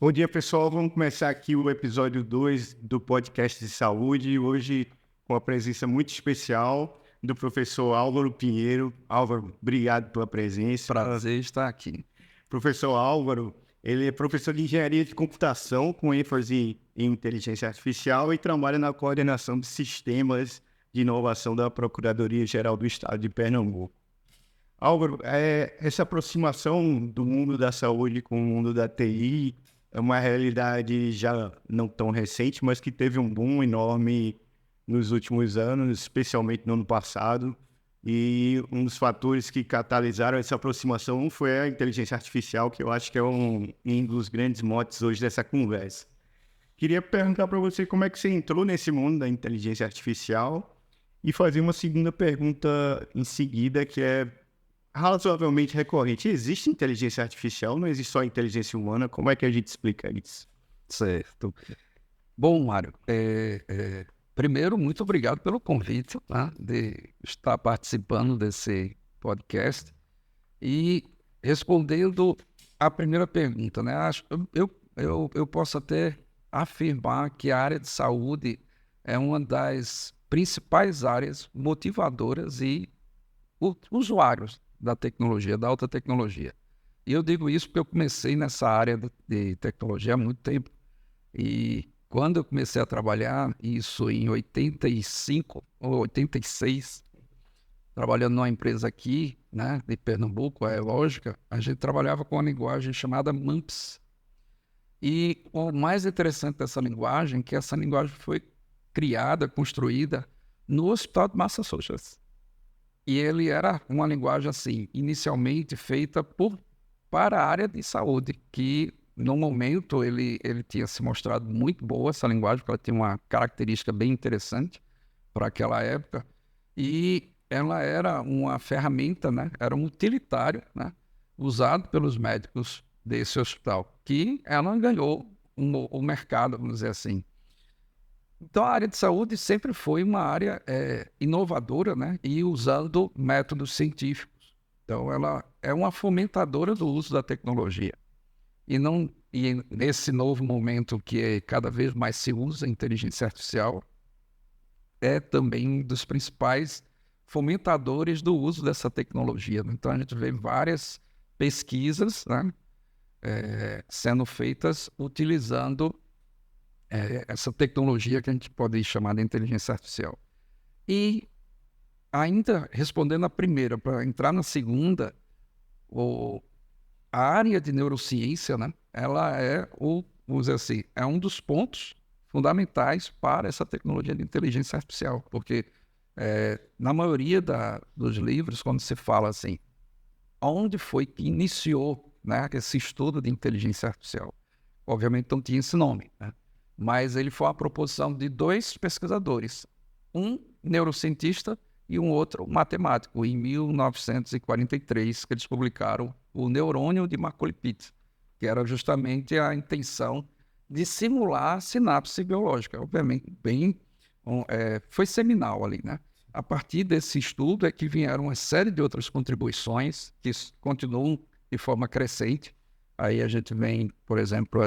Bom dia, pessoal. Vamos começar aqui o episódio 2 do podcast de saúde. Hoje, com a presença muito especial do professor Álvaro Pinheiro. Álvaro, obrigado pela presença. Prazer estar aqui. Professor Álvaro, ele é professor de engenharia de computação, com ênfase em inteligência artificial e trabalha na coordenação de sistemas de inovação da Procuradoria-Geral do Estado de Pernambuco. Álvaro, essa aproximação do mundo da saúde com o mundo da TI é uma realidade já não tão recente, mas que teve um boom enorme nos últimos anos, especialmente no ano passado. E um dos fatores que catalisaram essa aproximação foi a inteligência artificial, que eu acho que é um dos grandes motes hoje dessa conversa. Queria perguntar para você como é que você entrou nesse mundo da inteligência artificial e fazer uma segunda pergunta em seguida, que é razoavelmente recorrente. Existe inteligência artificial? Não existe só inteligência humana? Como é que a gente explica isso? Certo. Bom, Mário, primeiro, muito obrigado pelo convite, tá, de estar participando desse podcast. E respondendo à primeira pergunta, né? Eu posso até afirmar que a área de saúde é uma das principais áreas motivadoras e usuários da tecnologia, da alta tecnologia. E eu digo isso porque eu comecei nessa área de tecnologia há muito tempo. E quando eu comecei a trabalhar, isso em 85 ou 86, trabalhando numa empresa aqui, né, de Pernambuco, a Elógica, a gente trabalhava com uma linguagem chamada MAMPS. E o mais interessante dessa linguagem é que essa linguagem foi criada, construída no Hospital de Massachusetts. E ele era uma linguagem, assim, inicialmente feita para a área de saúde, que no momento ele tinha se mostrado muito boa, essa linguagem, porque ela tinha uma característica bem interessante para aquela época. E ela era uma ferramenta, né? Era um utilitário, né? Usado pelos médicos desse hospital, que ela ganhou o mercado, vamos dizer assim. Então, a área de saúde sempre foi uma área inovadora, né? E usando métodos científicos. Então, ela é uma fomentadora do uso da tecnologia. E nesse novo momento que cada vez mais se usa a inteligência artificial, é também um dos principais fomentadores do uso dessa tecnologia. Então, a gente vê várias pesquisas, né? Sendo feitas utilizando essa tecnologia que a gente pode chamar de inteligência artificial. E ainda respondendo a primeira, para entrar na segunda, a área de neurociência, né, ela vamos dizer assim, é um dos pontos fundamentais para essa tecnologia de inteligência artificial, porque na maioria dos livros, quando se fala assim, onde foi que iniciou, né, esse estudo de inteligência artificial? Obviamente não tinha esse nome, né? Mas ele foi a proposição de dois pesquisadores, um neurocientista e um outro matemático, em 1943, que eles publicaram o neurônio de Macaulay-Pitts, que era justamente a intenção de simular a sinapse biológica. Obviamente, foi seminal ali, né? A partir desse estudo é que vieram uma série de outras contribuições que continuam de forma crescente. Aí a gente vem, por exemplo,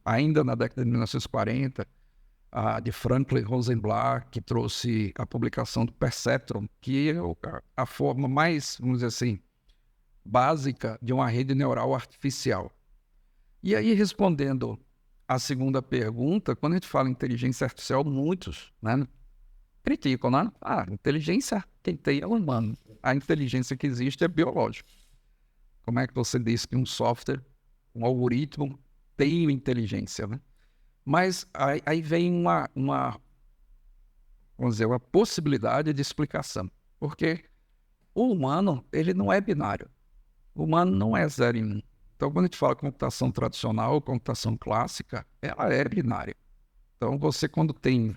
ainda na década de 1940, de Franklin Rosenblatt, que trouxe a publicação do Perceptron, que é a forma mais, vamos dizer assim, básica de uma rede neural artificial. E aí, respondendo à segunda pergunta, quando a gente fala em inteligência artificial, muitos, né, criticam, né? Inteligência quem tem é humano. A inteligência que existe é biológica. Como é que você diz que um software, um algoritmo tem inteligência, né? Mas aí vem vamos dizer, uma possibilidade de explicação. Porque o humano, ele não é binário. O humano não é 0 e 1. Então, quando a gente fala computação tradicional, computação clássica, ela é binária. Então, você quando tem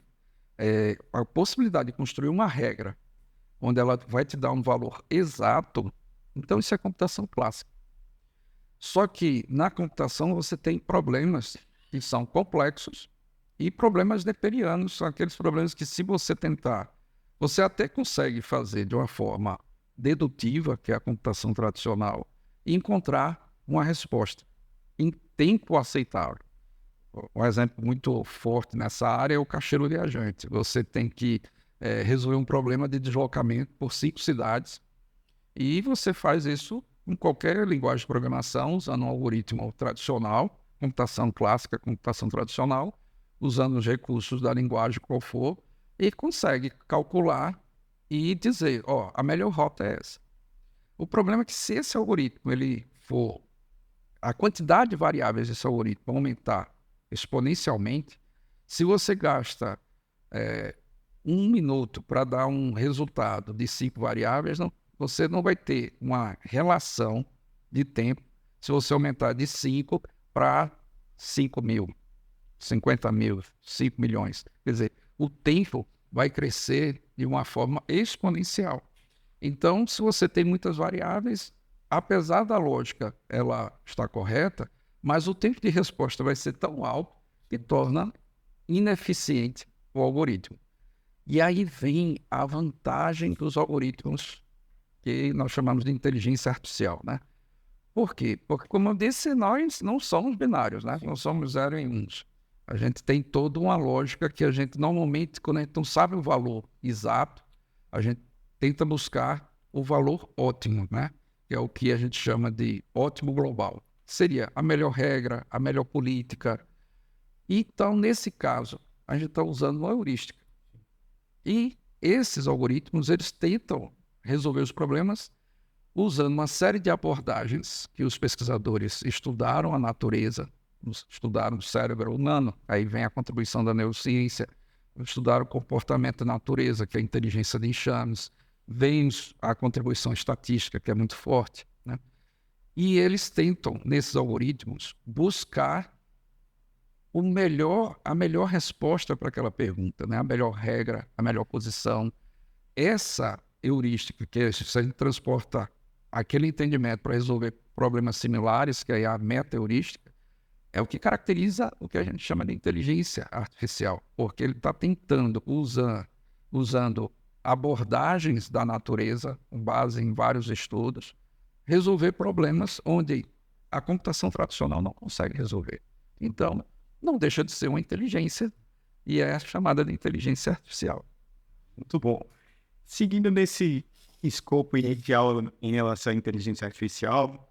a possibilidade de construir uma regra onde ela vai te dar um valor exato, então isso é computação clássica. Só que na computação você tem problemas que são complexos e problemas neperianos, são aqueles problemas que, se você tentar, você até consegue fazer de uma forma dedutiva, que é a computação tradicional, e encontrar uma resposta em tempo aceitável. um exemplo muito forte nessa área é o caixeiro viajante. Você tem que resolver um problema de deslocamento por 5 cidades e você faz isso em qualquer linguagem de programação, usando um algoritmo tradicional, computação clássica, computação tradicional, usando os recursos da linguagem qual for, e consegue calcular e dizer, a melhor rota é essa. O problema é que se esse algoritmo a quantidade de variáveis desse algoritmo aumentar exponencialmente, se você gasta 1 minuto para dar um resultado de 5 variáveis, você não vai ter uma relação de tempo se você aumentar de 5 para 5 mil, 50 mil, 5 milhões. Quer dizer, o tempo vai crescer de uma forma exponencial. Então, se você tem muitas variáveis, apesar da lógica ela estar correta, mas o tempo de resposta vai ser tão alto que torna ineficiente o algoritmo. E aí vem a vantagem dos algoritmos que nós chamamos de inteligência artificial, né? Por quê? Porque, como eu disse, nós não somos binários, né? Não somos 0 e 1. A gente tem toda uma lógica que a gente, normalmente, quando a gente não sabe o valor exato, a gente tenta buscar o valor ótimo, né? Que é o que a gente chama de ótimo global. Seria a melhor regra, a melhor política. Então, nesse caso, a gente está usando uma heurística. E esses algoritmos, eles tentam resolver os problemas usando uma série de abordagens que os pesquisadores estudaram a natureza, estudaram o cérebro humano, aí vem a contribuição da neurociência, estudaram o comportamento da natureza, que é a inteligência de enxames, vem a contribuição estatística, que é muito forte, né? E eles tentam, nesses algoritmos, buscar a melhor resposta para aquela pergunta, né? A melhor regra, a melhor posição. Essa heurística, que se a gente transporta aquele entendimento para resolver problemas similares, que é a meta-heurística, é o que caracteriza o que a gente chama de inteligência artificial, porque ele está tentando, usando abordagens da natureza, com base em vários estudos, resolver problemas onde a computação tradicional não consegue resolver. Então, não deixa de ser uma inteligência e é chamada de inteligência artificial. Muito bom. Seguindo nesse escopo inicial em relação à inteligência artificial,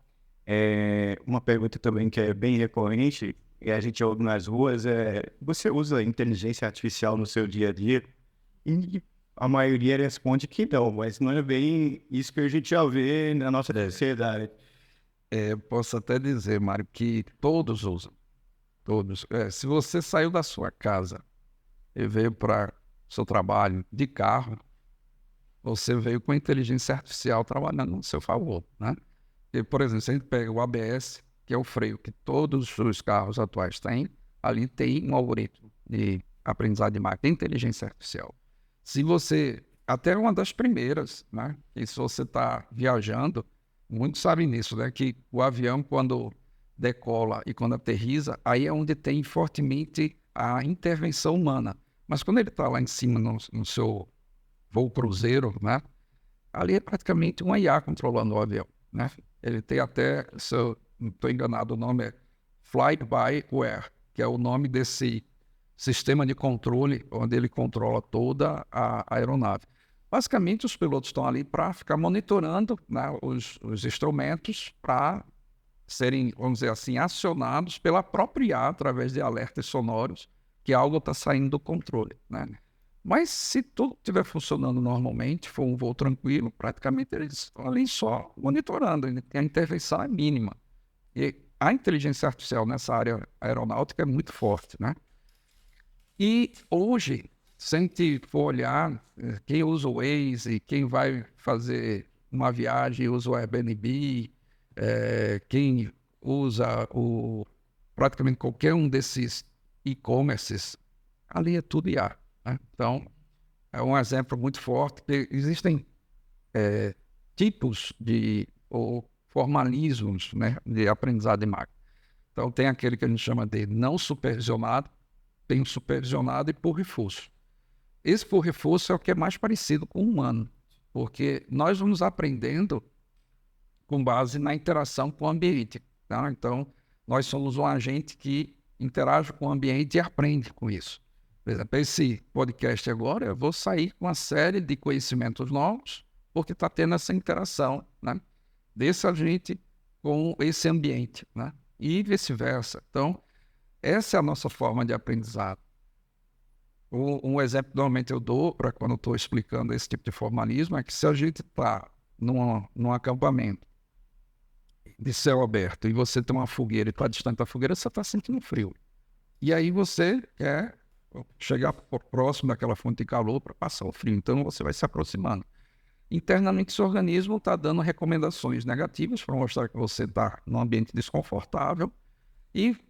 uma pergunta também que é bem recorrente, e a gente ouve nas ruas, você usa inteligência artificial no seu dia a dia? E a maioria responde que não, mas não é bem isso que a gente já vê na nossa sociedade. Posso até dizer, Mário, que todos usam. Todos. Se você saiu da sua casa e veio para o seu trabalho de carro, você veio com a inteligência artificial trabalhando no seu favor, né? E, por exemplo, se a gente pega o ABS, que é o freio que todos os carros atuais têm, ali tem um algoritmo de aprendizado de máquina, inteligência artificial. Se você, até uma das primeiras, né? E se você está viajando, muitos sabem nisso, né? Que o avião, quando decola e quando aterriza, aí é onde tem fortemente a intervenção humana. Mas quando ele está lá em cima no seu voo cruzeiro, né? Ali é praticamente uma IA controlando o avião, né? Ele tem até, se eu não estou enganado, o nome é Fly-by-Wire, que é o nome desse sistema de controle, onde ele controla toda a aeronave. Basicamente, os pilotos estão ali para ficar monitorando, né, os instrumentos para serem, vamos dizer assim, acionados pela própria IA através de alertas sonoros que algo está saindo do controle, né? Mas se tudo estiver funcionando normalmente, for um voo tranquilo, praticamente eles estão ali só monitorando, a intervenção é mínima. E a inteligência artificial nessa área aeronáutica é muito forte, né? E hoje, se a gente for olhar, quem usa o Waze, quem vai fazer uma viagem usa o Airbnb, quem usa praticamente qualquer um desses e-commerces, ali é tudo IA, né? Então, é um exemplo muito forte. Existem tipos ou formalismos, né, de aprendizado de máquina. Então, tem aquele que a gente chama de não supervisionado, tem o supervisionado e por reforço. Esse por reforço é o que é mais parecido com o humano, porque nós vamos aprendendo com base na interação com o ambiente, tá? Então, nós somos um agente que interage com o ambiente e aprende com isso. Por exemplo, esse podcast agora, eu vou sair com uma série de conhecimentos novos, porque está tendo essa interação, né, desse agente com esse ambiente, né, e vice-versa. Então, essa é a nossa forma de aprendizado. Um exemplo que normalmente eu dou para quando eu estou explicando esse tipo de formalismo é que se a gente está num acampamento de céu aberto e você tem uma fogueira e está distante da fogueira, você está sentindo frio. E aí você quer chegar próximo daquela fonte de calor para passar o frio. Então você vai se aproximando. Internamente, esse organismo está dando recomendações negativas para mostrar que você está num ambiente desconfortável.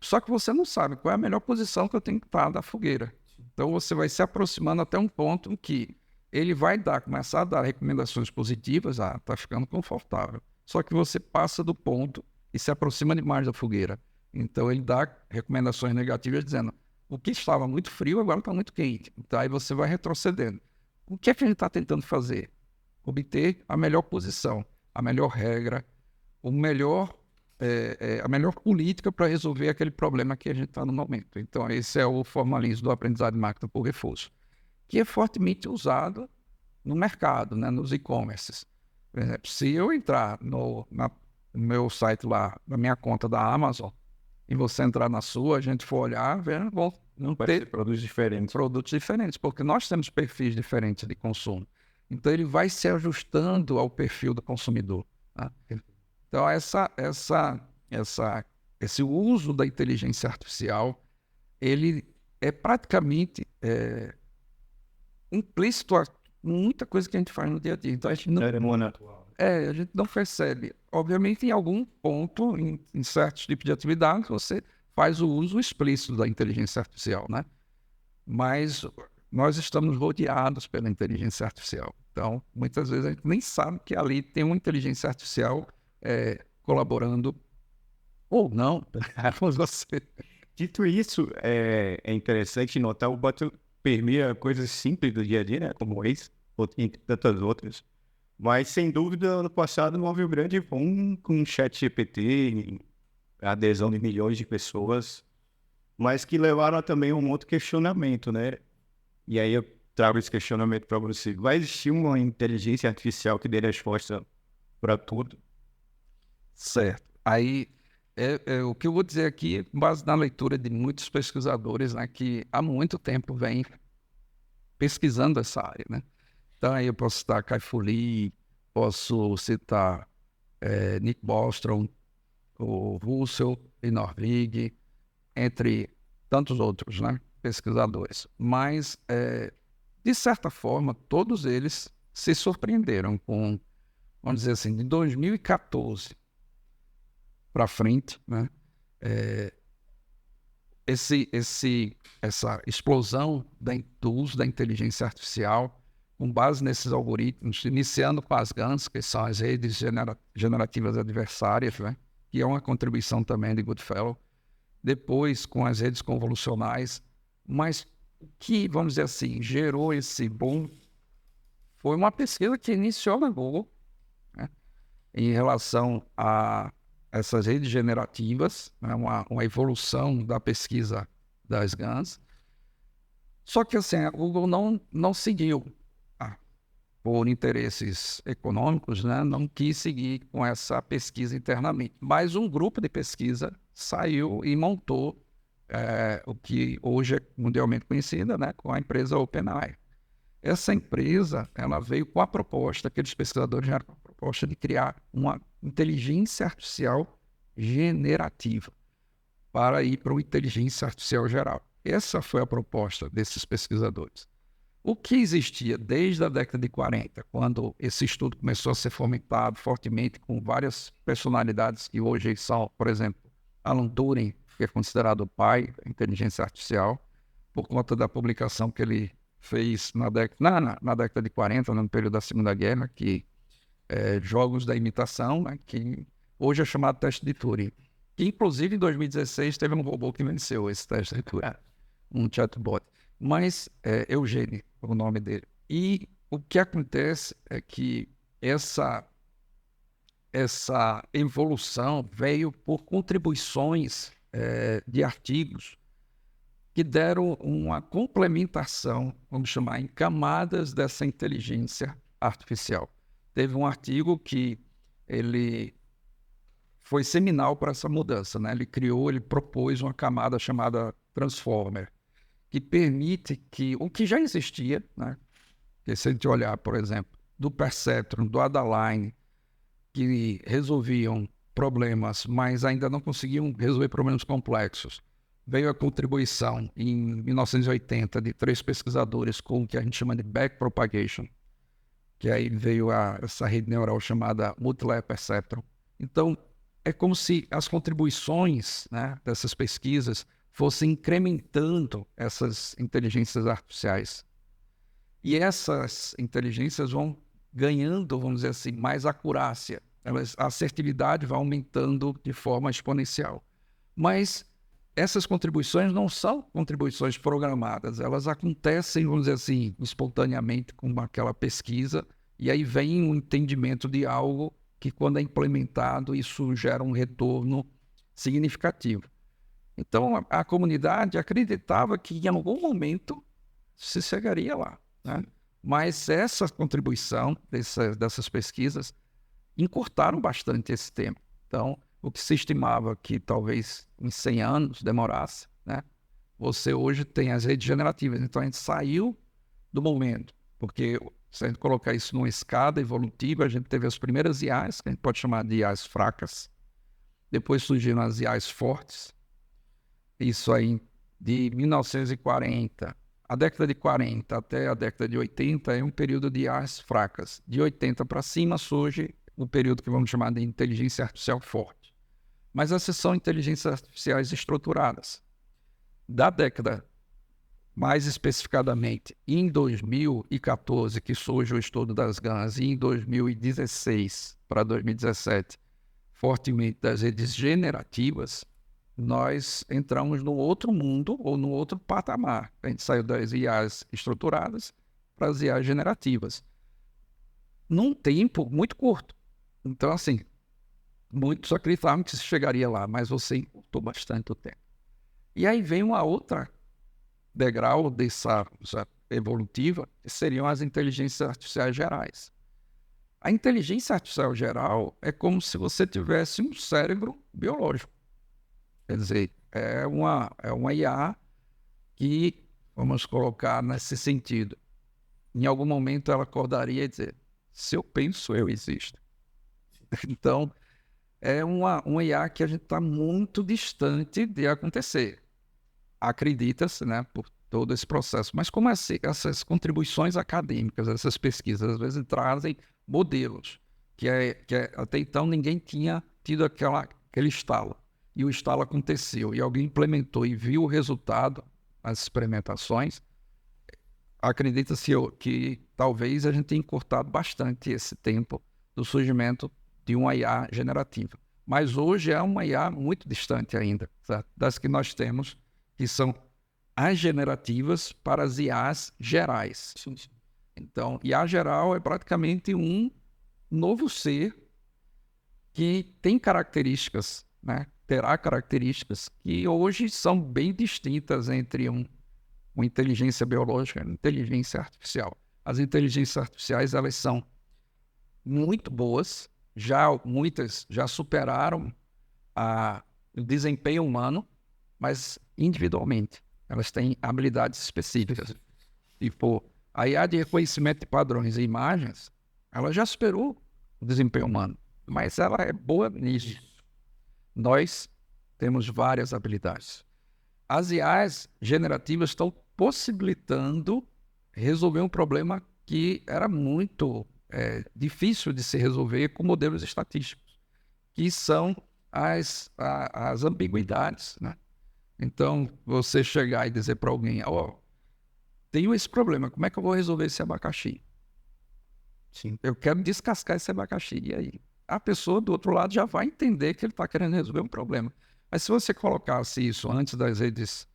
Só que você não sabe qual é a melhor posição que eu tenho que estar da fogueira. Então você vai se aproximando até um ponto em que ele vai começar a dar recomendações positivas, está ficando confortável. Só que você passa do ponto e se aproxima demais da fogueira. Então ele dá recomendações negativas dizendo, o que estava muito frio agora está muito quente. Então aí você vai retrocedendo. O que é que a gente está tentando fazer? Obter a melhor posição, a melhor regra, a melhor política para resolver aquele problema que a gente está no momento. Então esse é o formalismo do aprendizado de máquina por reforço, que é fortemente usado no mercado, né, nos e-commerces. Por exemplo, se eu entrar no meu site lá, na minha conta da Amazon, e você entrar na sua, a gente for olhar, não ter produtos diferentes, porque nós temos perfis diferentes de consumo. Então ele vai se ajustando ao perfil do consumidor. Tá? Então esse uso da inteligência artificial, ele é praticamente implícito a muita coisa que a gente faz no dia a dia. Então a gente não percebe. Obviamente, em algum ponto, em certos tipos de atividades, você faz o uso explícito da inteligência artificial, né? Mas nós estamos rodeados pela inteligência artificial. Então, muitas vezes a gente nem sabe que ali tem uma inteligência artificial colaborando ou não com você. Dito isso, é interessante notar o quanto permeia coisas simples do dia a dia, né? Como esse, ou entre tantas outras. Mas, sem dúvida, ano passado houve um grande boom com o ChatGPT, a adesão de milhões de pessoas, mas que levaram também a um outro questionamento, né? E aí eu trago esse questionamento para você. Vai existir uma inteligência artificial que dê resposta para tudo? Certo. Aí, o que eu vou dizer aqui, com base na leitura de muitos pesquisadores, né, que há muito tempo vêm pesquisando essa área, né? Então, aí eu posso citar Kai-Fu Lee, posso citar Nick Bostrom, o Russell e Norvig, entre tantos outros, né, pesquisadores. Mas, de certa forma, todos eles se surpreenderam com, vamos dizer assim, de 2014 para frente, né, essa explosão do uso da inteligência artificial com base nesses algoritmos, iniciando com as GANs, que são as redes generativas adversárias, né, que é uma contribuição também de Goodfellow, depois com as redes convolucionais, mas o que, vamos dizer assim, gerou esse boom foi uma pesquisa que iniciou na Google, né, em relação a essas redes generativas, né, uma evolução da pesquisa das GANs. Só que assim, a Google não seguiu, por interesses econômicos, né, não quis seguir com essa pesquisa internamente. Mas um grupo de pesquisa saiu e montou o que hoje é mundialmente conhecida, né, com a empresa OpenAI. Essa empresa, ela veio com a proposta, aqueles pesquisadores já com a proposta de criar uma inteligência artificial generativa para ir para uma inteligência artificial geral. Essa foi a proposta desses pesquisadores. O que existia desde a década de 40, quando esse estudo começou a ser fomentado fortemente com várias personalidades que hoje são, por exemplo, Alan Turing, que é considerado o pai da inteligência artificial, por conta da publicação que ele fez na década de 40, no período da Segunda Guerra, que jogos da imitação, né, que hoje é chamado teste de Turing. Que, inclusive, em 2016, teve um robô que venceu esse teste de Turing, um chatbot. Mas Eugênio, o nome dele. E o que acontece é que essa evolução veio por contribuições de artigos que deram uma complementação, vamos chamar, em camadas dessa inteligência artificial. Teve um artigo que ele foi seminal para essa mudança, né? Ele propôs uma camada chamada Transformer, que permite que o que já existia, né? Que se a gente olhar, por exemplo, do Perceptron, do Adaline, que resolviam problemas, mas ainda não conseguiam resolver problemas complexos. Veio a contribuição em 1980 de 3 pesquisadores com o que a gente chama de backpropagation, que aí veio essa rede neural chamada Multilayer Perceptron. Então, é como se as contribuições, né, dessas pesquisas fossem incrementando essas inteligências artificiais. E essas inteligências vão ganhando, vamos dizer assim, mais acurácia. A assertividade vai aumentando de forma exponencial. Mas essas contribuições não são contribuições programadas, elas acontecem, vamos dizer assim, espontaneamente com aquela pesquisa, e aí vem um entendimento de algo que, quando é implementado, isso gera um retorno significativo. Então, a comunidade acreditava que em algum momento se chegaria lá, né? Mas essa contribuição dessas pesquisas encurtaram bastante esse tempo. Então, o que se estimava que talvez em 100 anos demorasse, né? Você hoje tem as redes generativas. Então, a gente saiu do momento, porque se a gente colocar isso numa escada evolutiva, a gente teve as primeiras IAs, que a gente pode chamar de IAs fracas. Depois surgiram as IAs fortes. Isso aí, de 1940, a década de 40 até a década de 80 é um período de IAs fracas. De 80 para cima surge o período que vamos chamar de inteligência artificial forte. Mas essas são inteligências artificiais estruturadas. Da década, mais especificadamente, em 2014, que surge o estudo das GANs, e em 2016 para 2017, fortemente das redes generativas, nós entramos no outro mundo ou no outro patamar. A gente saiu das IAs estruturadas para as IAs generativas, num tempo muito curto. Então, assim, muitos acreditavam que se chegaria lá, mas você encurtou bastante o tempo. E aí vem uma outra degrau dessa evolutiva, que seriam as inteligências artificiais gerais. A inteligência artificial geral é como se você tivesse um cérebro biológico. Quer dizer, é uma IA que, vamos colocar nesse sentido, em algum momento ela acordaria e dizer, se eu penso, eu existo. Então, é uma IA que a gente está muito distante de acontecer. Acredita-se, né, por todo esse processo. Mas como essas contribuições acadêmicas, essas pesquisas, às vezes trazem modelos, que até então ninguém tinha tido aquele estalo. E o estalo aconteceu, e alguém implementou e viu o resultado, as experimentações, acredita-se que talvez a gente tenha encurtado bastante esse tempo do surgimento de uma IA generativa. Mas hoje é uma IA muito distante ainda, certo? Das que nós temos, que são as generativas para as IAs gerais. Então, IA geral é praticamente um novo ser que tem características, né? Terá características que hoje são bem distintas entre uma inteligência biológica e uma inteligência artificial. As inteligências artificiais, elas são muito boas, muitas já superaram o desempenho humano, mas individualmente. Elas têm habilidades específicas. Tipo, a IA de reconhecimento de padrões e imagens, ela já superou o desempenho humano, mas ela é boa nisso. Nós temos várias habilidades. As IAs generativas estão possibilitando resolver um problema que era muito difícil de se resolver com modelos estatísticos, que são as ambiguidades, né? Então, você chegar e dizer para alguém, tenho esse problema, como é que eu vou resolver esse abacaxi? Sim. Eu quero descascar esse abacaxi, e aí? A pessoa do outro lado já vai entender que ele está querendo resolver um problema. Mas se você colocasse isso antes das redes,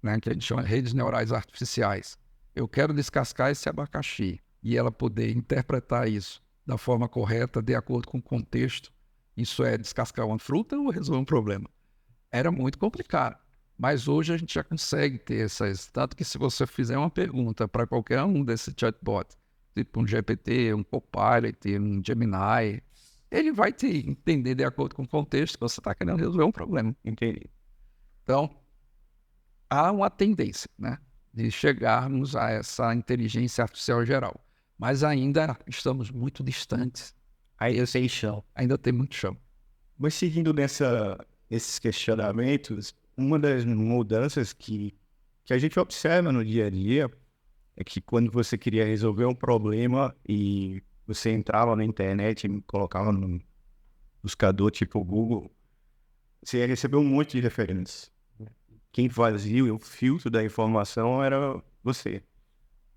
né, que a gente chama de redes neurais artificiais, eu quero descascar esse abacaxi, e ela poder interpretar isso da forma correta, de acordo com o contexto, isso é descascar uma fruta ou resolver um problema? Era muito complicado. Mas hoje a gente já consegue ter essas... Tanto que se você fizer uma pergunta para qualquer um desses chatbots, tipo um GPT, um Copilot, um Gemini, ele vai te entender de acordo com o contexto que você está querendo resolver um problema. Entendi. Então, há uma tendência, né, de chegarmos a essa inteligência artificial geral. Mas ainda estamos muito distantes. Aí eu sei chão. Ainda tem muito chão. Mas seguindo esses questionamentos, uma das mudanças que a gente observa no dia a dia é que quando você queria resolver um problema e você entrava na internet e colocava no buscador tipo Google, você ia receber um monte de referências. Quem fazia o filtro da informação era você.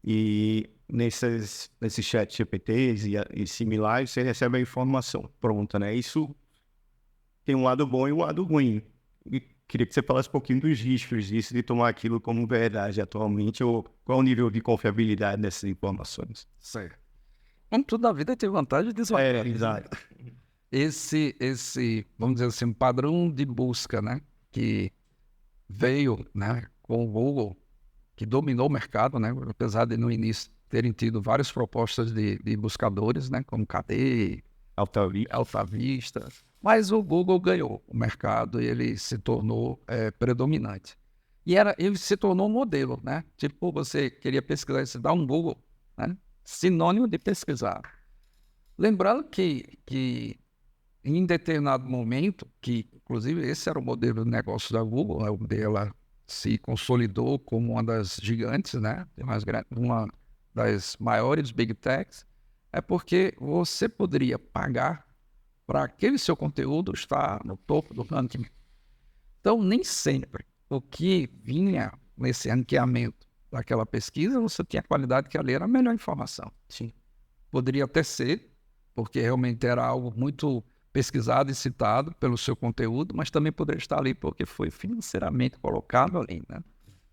E nesses chat GPTs e similares, você recebe a informação pronta, né? Isso tem um lado bom e um lado ruim. E queria que você falasse um pouquinho dos riscos disso, de tomar aquilo como verdade atualmente, ou qual o nível de confiabilidade dessas informações. Certo. Como tudo na vida tem vantagem e desvantagem. Exato. Esse, vamos dizer assim, padrão de busca, né, que veio, né, com o Google, que dominou o mercado, né, apesar de no início terem tido várias propostas de buscadores, né, como KD, AltaVista, mas o Google ganhou o mercado e ele se tornou predominante. E ele se tornou um modelo, né? Tipo, você queria pesquisar, você dá um Google, né? Sinônimo de pesquisar. Lembrando que em determinado momento, que inclusive esse era o modelo de negócio da Google, né? Ela se consolidou como uma das gigantes, né? Uma das maiores big techs, é porque você poderia pagar para aquele seu conteúdo estar no topo do ranking. Então, nem sempre o que vinha nesse ranqueamento daquela pesquisa, você tinha a qualidade que ali era a melhor informação. Sim. Poderia até ser, porque realmente era algo muito pesquisado e citado pelo seu conteúdo, mas também poderia estar ali porque foi financeiramente colocado ali, né?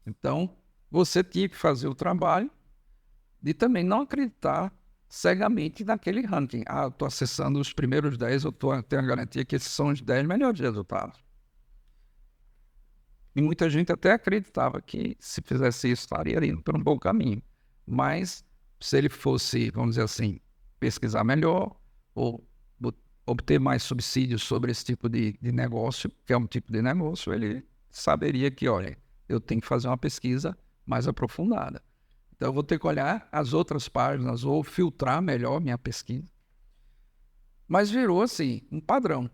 Então, você tinha que fazer o trabalho de também não acreditar cegamente naquele ranking. Ah, eu estou acessando os primeiros 10, eu tenho a garantia que esses são os 10 melhores resultados. E muita gente até acreditava que se fizesse isso, estaria indo por um bom caminho. Mas se ele fosse, vamos dizer assim, pesquisar melhor ou obter mais subsídios sobre esse tipo de negócio, que é um tipo de negócio, ele saberia que, olha, eu tenho que fazer uma pesquisa mais aprofundada. Então, eu vou ter que olhar as outras páginas ou filtrar melhor minha pesquisa. Mas virou, assim, um padrão.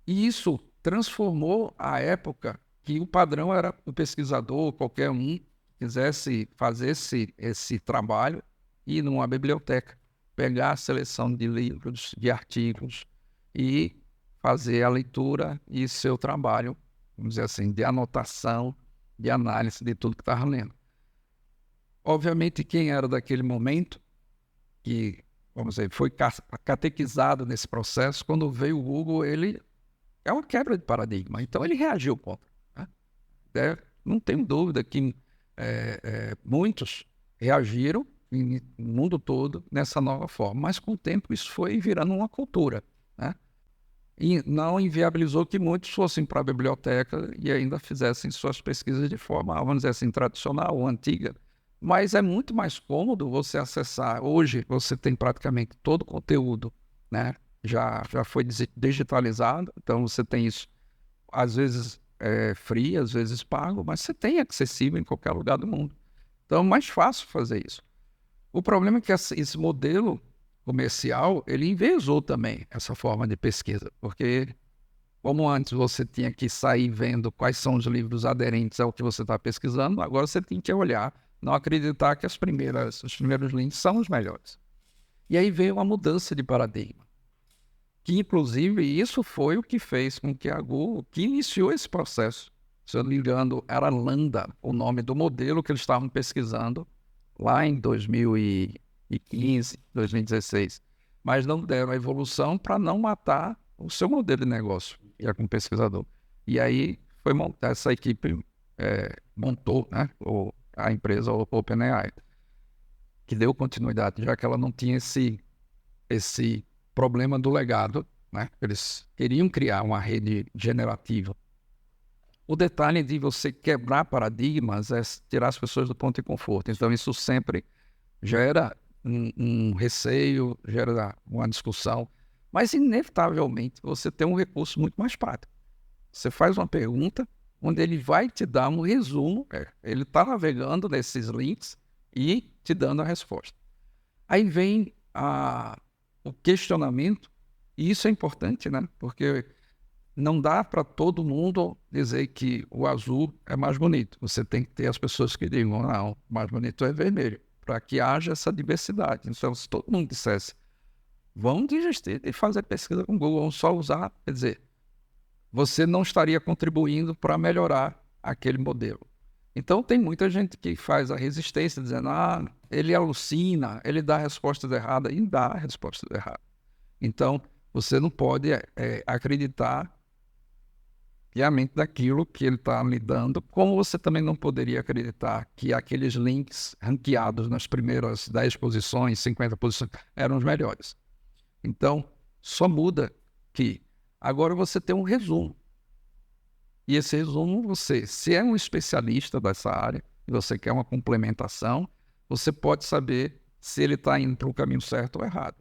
E isso transformou a época que o padrão era o pesquisador, qualquer um, quisesse fazer esse trabalho, ir numa biblioteca, pegar a seleção de livros, de artigos e fazer a leitura e seu trabalho, vamos dizer assim, de anotação, de análise de tudo que estava lendo. Obviamente, quem era daquele momento, que, vamos dizer, foi catequizado nesse processo, quando veio o Google, ele é uma quebra de paradigma. Então, ele reagiu contra. Né? Não tenho dúvida que muitos reagiram no mundo todo nessa nova forma, mas com o tempo isso foi virando uma cultura, né? E não inviabilizou que muitos fossem para a biblioteca e ainda fizessem suas pesquisas de forma, vamos dizer assim, tradicional ou antiga. Mas é muito mais cômodo você acessar. Hoje você tem praticamente todo o conteúdo, né? Já foi digitalizado, então você tem isso, às vezes free, às vezes pago, mas você tem acessível em qualquer lugar do mundo. Então é mais fácil fazer isso. O problema é que esse modelo comercial, ele enviesou também essa forma de pesquisa, porque como antes você tinha que sair vendo quais são os livros aderentes ao que você está pesquisando, agora você tem que olhar, não acreditar que os primeiros links são os melhores. E aí veio uma mudança de paradigma, que inclusive isso foi o que fez com que a Google, que iniciou esse processo, se eu não me engano, era Lambda, o nome do modelo que eles estavam pesquisando lá em 2015, 2016, mas não deram a evolução para não matar o seu modelo de negócio, que é como pesquisador. E aí foi essa equipe montou, né, a empresa OpenAI, que deu continuidade, já que ela não tinha esse problema do legado, né? Eles queriam criar uma rede generativa O detalhe de você quebrar paradigmas é tirar as pessoas do ponto de conforto. Então, isso sempre gera um receio, gera uma discussão, mas, inevitavelmente, você tem um recurso muito mais prático. Você faz uma pergunta onde ele vai te dar um resumo, ele está navegando nesses links e te dando a resposta. Aí vem o questionamento, e isso é importante, né? Porque não dá para todo mundo dizer que o azul é mais bonito. Você tem que ter as pessoas que digam, não, mais bonito é vermelho, para que haja essa diversidade. Então, se todo mundo dissesse, vamos desistir de fazer pesquisa com o Google, vamos só usar, quer dizer, você não estaria contribuindo para melhorar aquele modelo. Então, tem muita gente que faz a resistência, dizendo, ele alucina, ele dá respostas erradas, e dá respostas erradas. Então, você não pode acreditar piamente daquilo que ele está lhe dando, como você também não poderia acreditar que aqueles links ranqueados nas primeiras 10 posições, 50 posições, eram os melhores. Então, só muda que agora você tem um resumo. E esse resumo, se é um especialista dessa área, e você quer uma complementação, você pode saber se ele está indo para o caminho certo ou errado.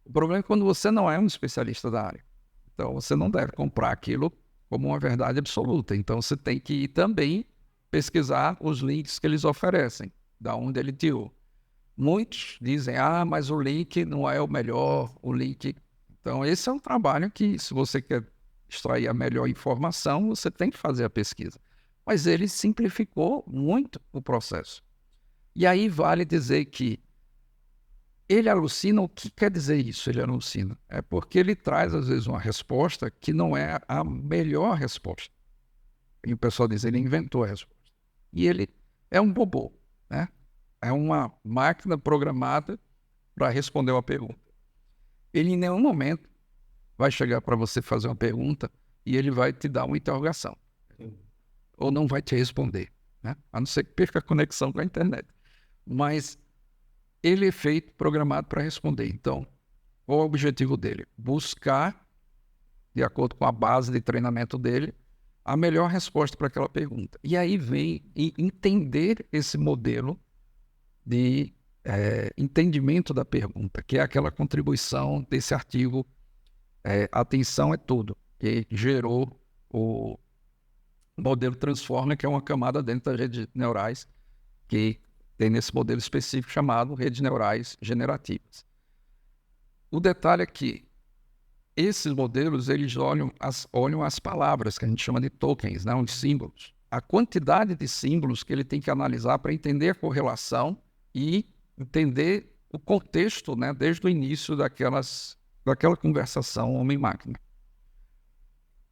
O problema é quando você não é um especialista da área. Então, você não deve comprar aquilo como uma verdade absoluta. Então, você tem que ir também pesquisar os links que eles oferecem, da onde ele tirou. Muitos dizem, mas o link não é o melhor, o link... Então, esse é um trabalho que, se você quer extrair a melhor informação, você tem que fazer a pesquisa. Mas ele simplificou muito o processo. E aí vale dizer que ele alucina. O que quer dizer isso, ele alucina? É porque ele traz, às vezes, uma resposta que não é a melhor resposta. E o pessoal diz, ele inventou a resposta. E ele é um robô, né? É uma máquina programada para responder uma pergunta. Ele, em nenhum momento, vai chegar para você fazer uma pergunta e ele vai te dar uma interrogação. Ou não vai te responder, né? A não ser que perca a conexão com a internet. Mas ele é feito, programado para responder. Então, qual é o objetivo dele? Buscar, de acordo com a base de treinamento dele, a melhor resposta para aquela pergunta. E aí vem entender esse modelo de entendimento da pergunta, que é aquela contribuição desse artigo Atenção é Tudo, que gerou o modelo Transformer, que é uma camada dentro das redes neurais, que tem nesse modelo específico chamado redes neurais generativas. O detalhe é que esses modelos, eles olham as palavras, que a gente chama de tokens, né, os símbolos. A quantidade de símbolos que ele tem que analisar para entender a correlação e entender o contexto, né, desde o início daquela conversação homem-máquina.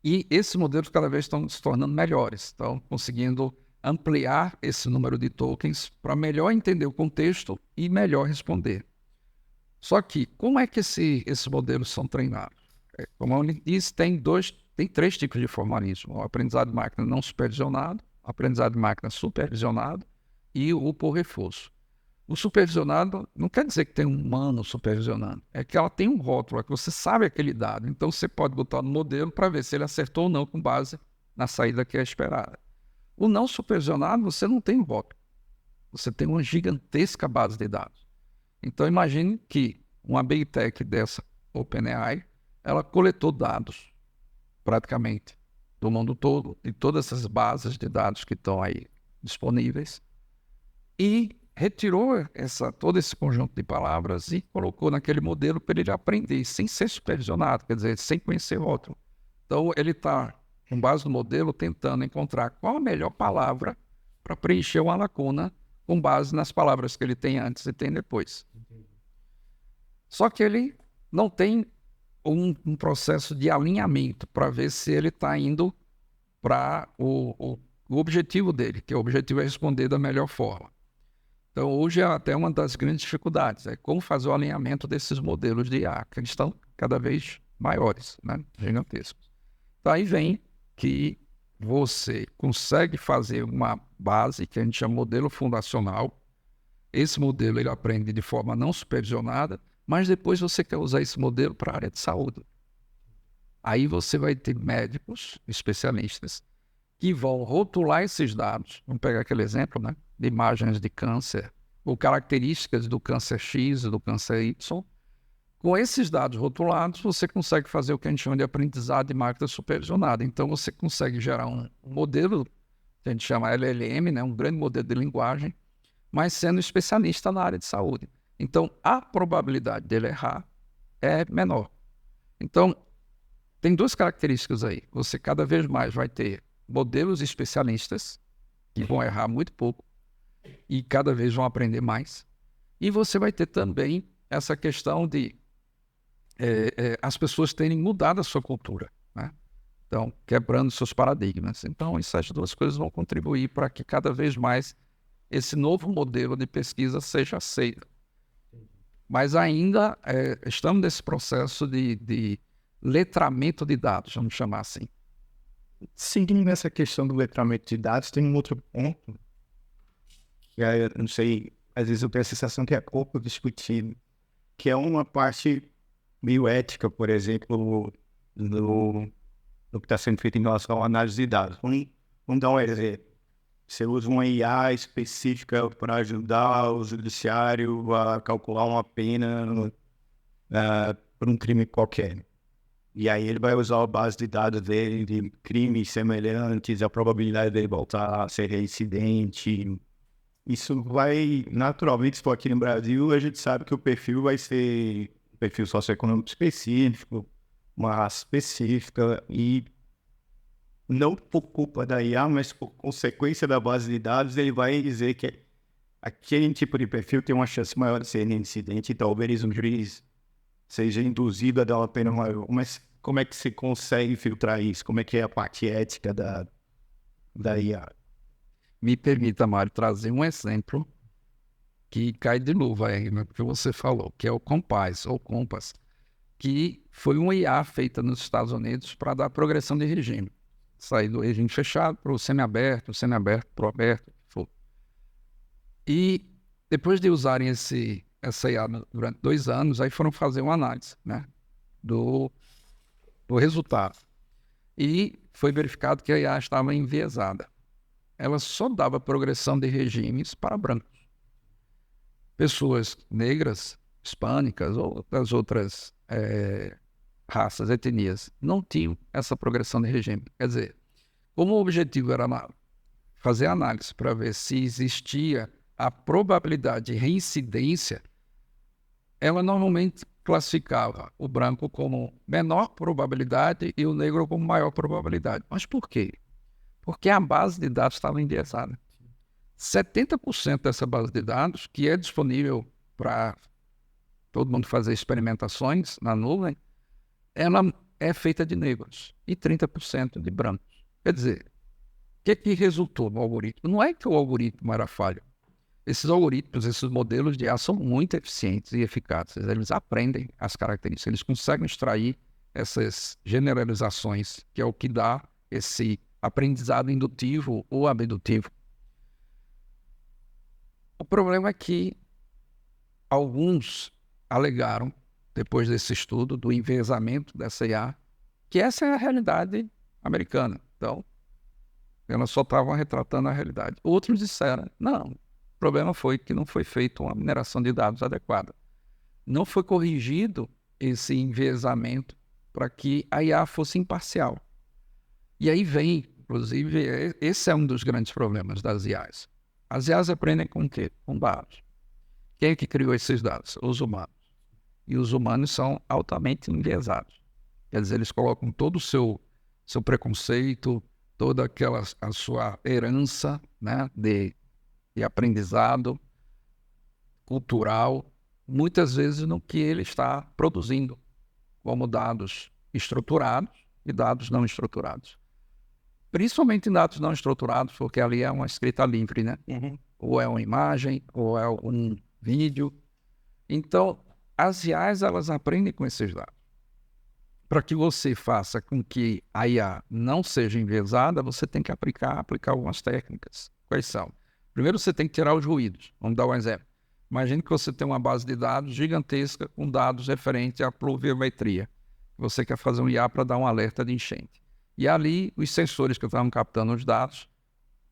E esses modelos cada vez estão se tornando melhores, estão conseguindo ampliar esse número de tokens para melhor entender o contexto e melhor responder. Só que, como é que esses modelos são treinados? Como eu disse, tem 3 tipos de formalismo: o aprendizado de máquina não supervisionado, o aprendizado de máquina supervisionado e o por reforço. O supervisionado não quer dizer que tem um humano supervisionando, é que ela tem um rótulo, é que você sabe aquele dado, então você pode botar no modelo para ver se ele acertou ou não com base na saída que é esperada. O não supervisionado, você não tem um rótulo, você tem uma gigantesca base de dados. Então imagine que uma Big Tech dessa OpenAI, ela coletou dados, praticamente, do mundo todo, de todas essas bases de dados que estão aí disponíveis, e retirou todo esse conjunto de palavras e colocou naquele modelo para ele aprender, sem ser supervisionado, quer dizer, sem conhecer o rótulo. Então, ele está, com base no modelo, tentando encontrar qual a melhor palavra para preencher uma lacuna com base nas palavras que ele tem antes e tem depois. Só que ele não tem um processo de alinhamento para ver se ele está indo para o objetivo dele, que o objetivo é responder da melhor forma. Então, hoje é até uma das grandes dificuldades, é como fazer o alinhamento desses modelos de IA, que eles estão cada vez maiores, né? Gigantescos. Então, aí vem que você consegue fazer uma base que a gente chama de modelo fundacional. Esse modelo ele aprende de forma não supervisionada, mas depois você quer usar esse modelo para a área de saúde. Aí você vai ter médicos, especialistas, que vão rotular esses dados. Vamos pegar aquele exemplo, né, de imagens de câncer, ou características do câncer X e do câncer Y. Com esses dados rotulados, você consegue fazer o que a gente chama de aprendizado de máquina supervisionada. Então, você consegue gerar um modelo, que a gente chama LLM, né, um grande modelo de linguagem, mas sendo especialista na área de saúde. Então, a probabilidade dele errar é menor. Então, tem duas características aí. Você cada vez mais vai ter modelos especialistas, que vão errar muito pouco, e cada vez vão aprender mais. E você vai ter também essa questão de as pessoas terem mudado a sua cultura, né? Então, quebrando seus paradigmas. Então, essas duas coisas vão contribuir para que cada vez mais esse novo modelo de pesquisa seja aceito. Mas ainda estamos nesse processo de letramento de dados, vamos chamar assim. Seguindo nessa questão do letramento de dados, tem um outro ponto, que eu não sei, às vezes eu tenho a sensação que é pouco discutido, que é uma parte meio ética, por exemplo, no que está sendo feito em relação à análise de dados. Vamos dar um exemplo. Você usa uma IA específica para ajudar o judiciário a calcular uma pena por um crime qualquer. E aí ele vai usar a base de dados dele de crimes semelhantes, a probabilidade dele voltar a ser reincidente. Isso vai, naturalmente, se for aqui no Brasil, a gente sabe que o perfil vai ser um perfil socioeconômico específico, uma raça específica, e não por culpa da IA, mas por consequência da base de dados, ele vai dizer que aquele tipo de perfil tem uma chance maior de ser reincidente e talvez um juiz seja induzido a dar uma pena maior. Mas como é que se consegue filtrar isso? Como é que é a parte ética da IA? Me permita, Mário, trazer um exemplo que cai de luva aí, né, que você falou, que é o Compass, ou Compass, que foi uma IA feita nos Estados Unidos para dar progressão de regime. Sair do regime fechado para o semiaberto para o aberto. E depois de usarem essa IA durante 2 anos, aí foram fazer uma análise, né, do resultado. E foi verificado que a IA estava enviesada. Ela só dava progressão de regimes para brancos. Pessoas negras, hispânicas ou das outras raças, etnias, não tinham essa progressão de regime. Quer dizer, como o objetivo era fazer análise para ver se existia a probabilidade de reincidência, ela normalmente classificava o branco como menor probabilidade e o negro como maior probabilidade. Mas por quê? Porque a base de dados estava enviesada. 70% dessa base de dados, que é disponível para todo mundo fazer experimentações na nuvem, ela é feita de negros e 30% de brancos. Quer dizer, o que resultou no algoritmo? Não é que o algoritmo era falho. Esses algoritmos, esses modelos de IA são muito eficientes e eficazes. Eles aprendem as características, eles conseguem extrair essas generalizações, que é o que dá esse aprendizado indutivo ou abdutivo. O problema é que alguns alegaram, depois desse estudo, do enviesamento dessa IA, que essa é a realidade americana. Então, elas só estavam retratando a realidade. Outros disseram, não, o problema foi que não foi feita uma mineração de dados adequada. Não foi corrigido esse enviesamento para que a IA fosse imparcial. E aí vem, inclusive, esse é um dos grandes problemas das IAs. As IAs aprendem com o quê? Com dados. Quem é que criou esses dados? Os humanos. E os humanos são altamente enviesados. Quer dizer, eles colocam todo o seu preconceito, toda a sua herança, né, de aprendizado cultural, muitas vezes no que ele está produzindo, como dados estruturados e dados não estruturados. Principalmente em dados não estruturados, porque ali é uma escrita livre, né? Uhum. Ou é uma imagem, ou é um vídeo. Então, as IAs, elas aprendem com esses dados. Para que você faça com que a IA não seja enviesada, você tem que aplicar algumas técnicas. Quais são? Primeiro, você tem que tirar os ruídos. Vamos dar um exemplo. Imagine que você tem uma base de dados gigantesca com dados referentes à pluviometria. Você quer fazer um IA para dar um alerta de enchente. E ali, os sensores que estavam captando os dados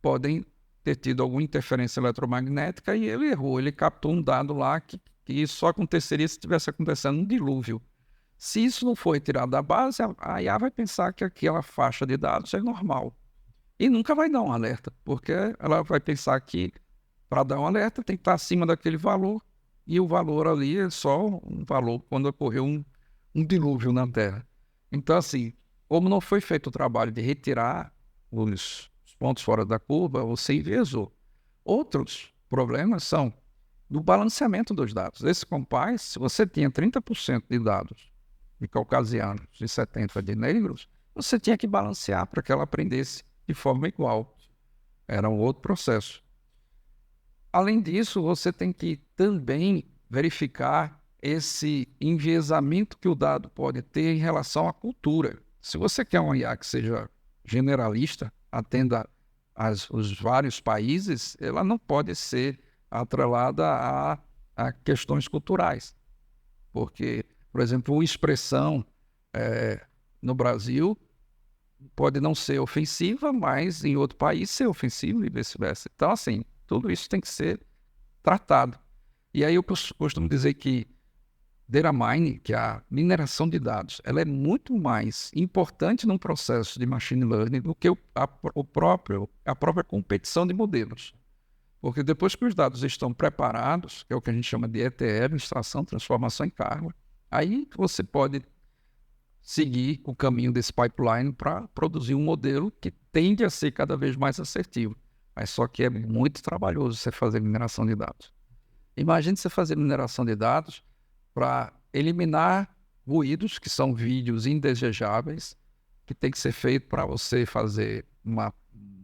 podem ter tido alguma interferência eletromagnética e ele errou. Ele captou um dado lá que só aconteceria se estivesse acontecendo um dilúvio. Se isso não for retirado da base, a IA vai pensar que aquela faixa de dados é normal. E nunca vai dar um alerta, porque ela vai pensar que para dar um alerta tem que estar acima daquele valor, e o valor ali é só um valor quando ocorreu um dilúvio na Terra. Então, assim, como não foi feito o trabalho de retirar os pontos fora da curva, você enviesou. Outros problemas são do balanceamento dos dados. Esse compás, se você tinha 30% de dados de caucasianos e 70% de negros, você tinha que balancear para que ela aprendesse de forma igual. Era um outro processo. Além disso, você tem que também verificar esse enviesamento que o dado pode ter em relação à cultura. Se você quer um IA que seja generalista, atenda os vários países, ela não pode ser atrelada a questões culturais. Porque, por exemplo, uma expressão no Brasil pode não ser ofensiva, mas em outro país ser ofensiva e vice-versa. Então, assim, tudo isso tem que ser tratado. E aí eu costumo dizer que data mining, que é a mineração de dados, ela é muito mais importante num processo de machine learning do que a própria competição de modelos. Porque depois que os dados estão preparados, que é o que a gente chama de ETL, extração, transformação em carga, aí você pode seguir o caminho desse pipeline para produzir um modelo que tende a ser cada vez mais assertivo. Mas só que é muito trabalhoso você fazer mineração de dados. Imagine você fazer mineração de dados para eliminar ruídos, que são vídeos indesejáveis, que tem que ser feito para você fazer uma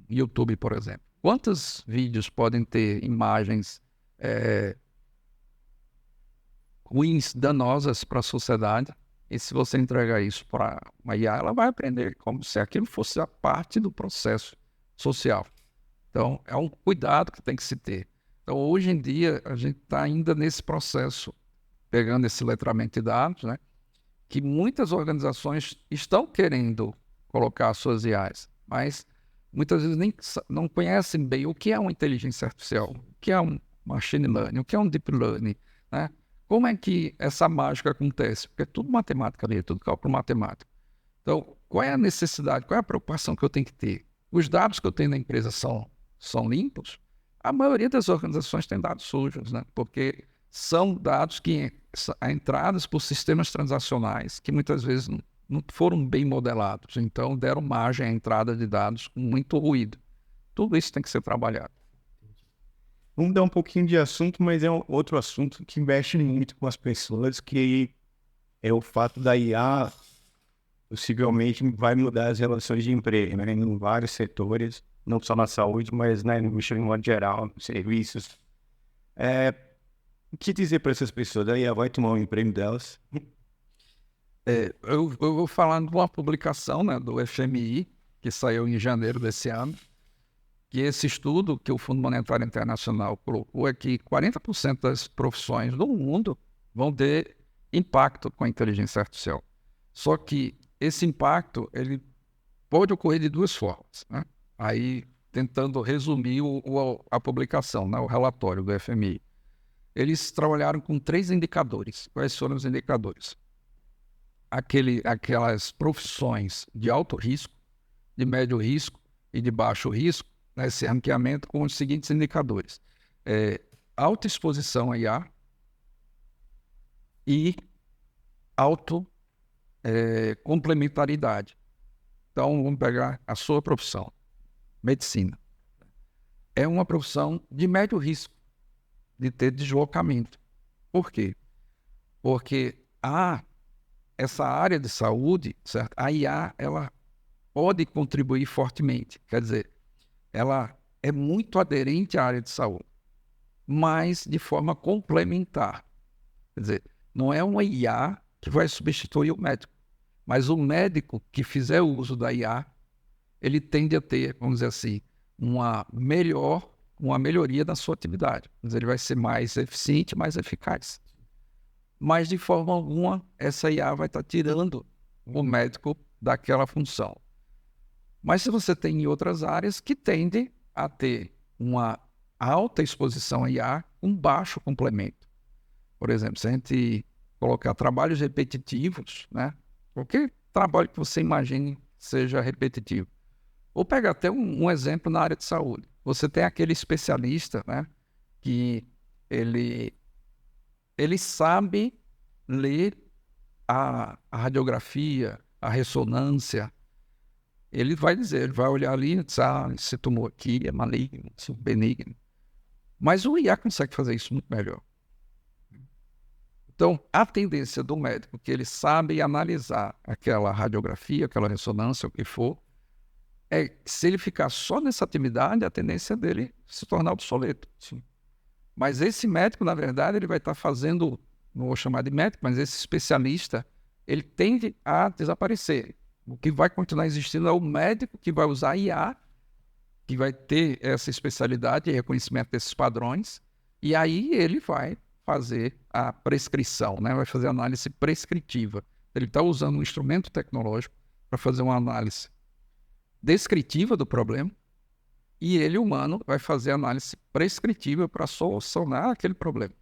YouTube, por exemplo. Quantos vídeos podem ter imagens ruins, danosas para a sociedade? E se você entregar isso para uma IA, ela vai aprender como se aquilo fosse a parte do processo social. Então, é um cuidado que tem que se ter. Então, hoje em dia, a gente está ainda nesse processo, pegando esse letramento de dados, né, que muitas organizações estão querendo colocar suas IAs, mas muitas vezes nem não conhecem bem o que é uma inteligência artificial, o que é um machine learning, o que é um deep learning, né? Como é que essa mágica acontece? Porque é tudo matemática ali, é tudo cálculo matemático. Então, qual é a necessidade, qual é a preocupação que eu tenho que ter? Os dados que eu tenho na empresa são limpos? A maioria das organizações tem dados sujos, né? Porque são dados que entradas por sistemas transacionais que muitas vezes não foram bem modelados, então deram margem à entrada de dados com muito ruído. Tudo isso tem que ser trabalhado. Vamos dar um pouquinho de assunto, mas é outro assunto que mexe muito com as pessoas, que é o fato da IA possivelmente vai mudar as relações de emprego, né, em vários setores, não só na saúde, mas na indústria em modo geral, nos serviços. O que dizer para essas pessoas? A IA vai tomar o emprego delas? Eu vou falar de uma publicação, né, do FMI, que saiu em janeiro desse ano, que esse estudo que o Fundo Monetário Internacional colocou é que 40% das profissões do mundo vão ter impacto com a inteligência artificial. Só que esse impacto ele pode ocorrer de duas formas, né? Aí, tentando resumir a publicação, né, o relatório do FMI. Eles trabalharam com 3 indicadores. Quais foram os indicadores? Aquelas profissões de alto risco, de médio risco e de baixo risco, nesse ranqueamento com os seguintes indicadores. Alta exposição a IA e complementaridade. Então, vamos pegar a sua profissão, medicina. É uma profissão de médio risco de ter deslocamento. Por quê? Porque essa área de saúde, certo? A IA, ela pode contribuir fortemente. Quer dizer, ela é muito aderente à área de saúde, mas de forma complementar. Quer dizer, não é uma IA que vai substituir o médico, mas o médico que fizer uso da IA, ele tende a ter, vamos dizer assim, uma melhoria na sua atividade. Quer dizer, ele vai ser mais eficiente, mais eficaz. Mas, de forma alguma, essa IA vai estar tirando o médico daquela função. Mas se você tem em outras áreas que tendem a ter uma alta exposição a IA com baixo complemento. Por exemplo, se a gente colocar trabalhos repetitivos, né? Qualquer trabalho que você imagine seja repetitivo. Ou pegar até um exemplo na área de saúde. Você tem aquele especialista, né? Que ele sabe ler a radiografia, a ressonância. Ele vai dizer, ele vai olhar ali e dizer, esse tumor aqui é maligno, é benigno. Mas o IA consegue fazer isso muito melhor. Então, a tendência do médico, que ele sabe analisar aquela radiografia, aquela ressonância, o que for, é que se ele ficar só nessa atividade, a tendência dele se tornar obsoleto. Sim. Mas esse médico, na verdade, ele vai estar fazendo, não vou chamar de médico, mas esse especialista, ele tende a desaparecer. O que vai continuar existindo é o médico que vai usar IA, que vai ter essa especialidade e reconhecimento desses padrões, e aí ele vai fazer a prescrição, né? Vai fazer a análise prescritiva. Ele está usando um instrumento tecnológico para fazer uma análise descritiva do problema, e ele, humano, vai fazer a análise prescritiva para solucionar aquele problema.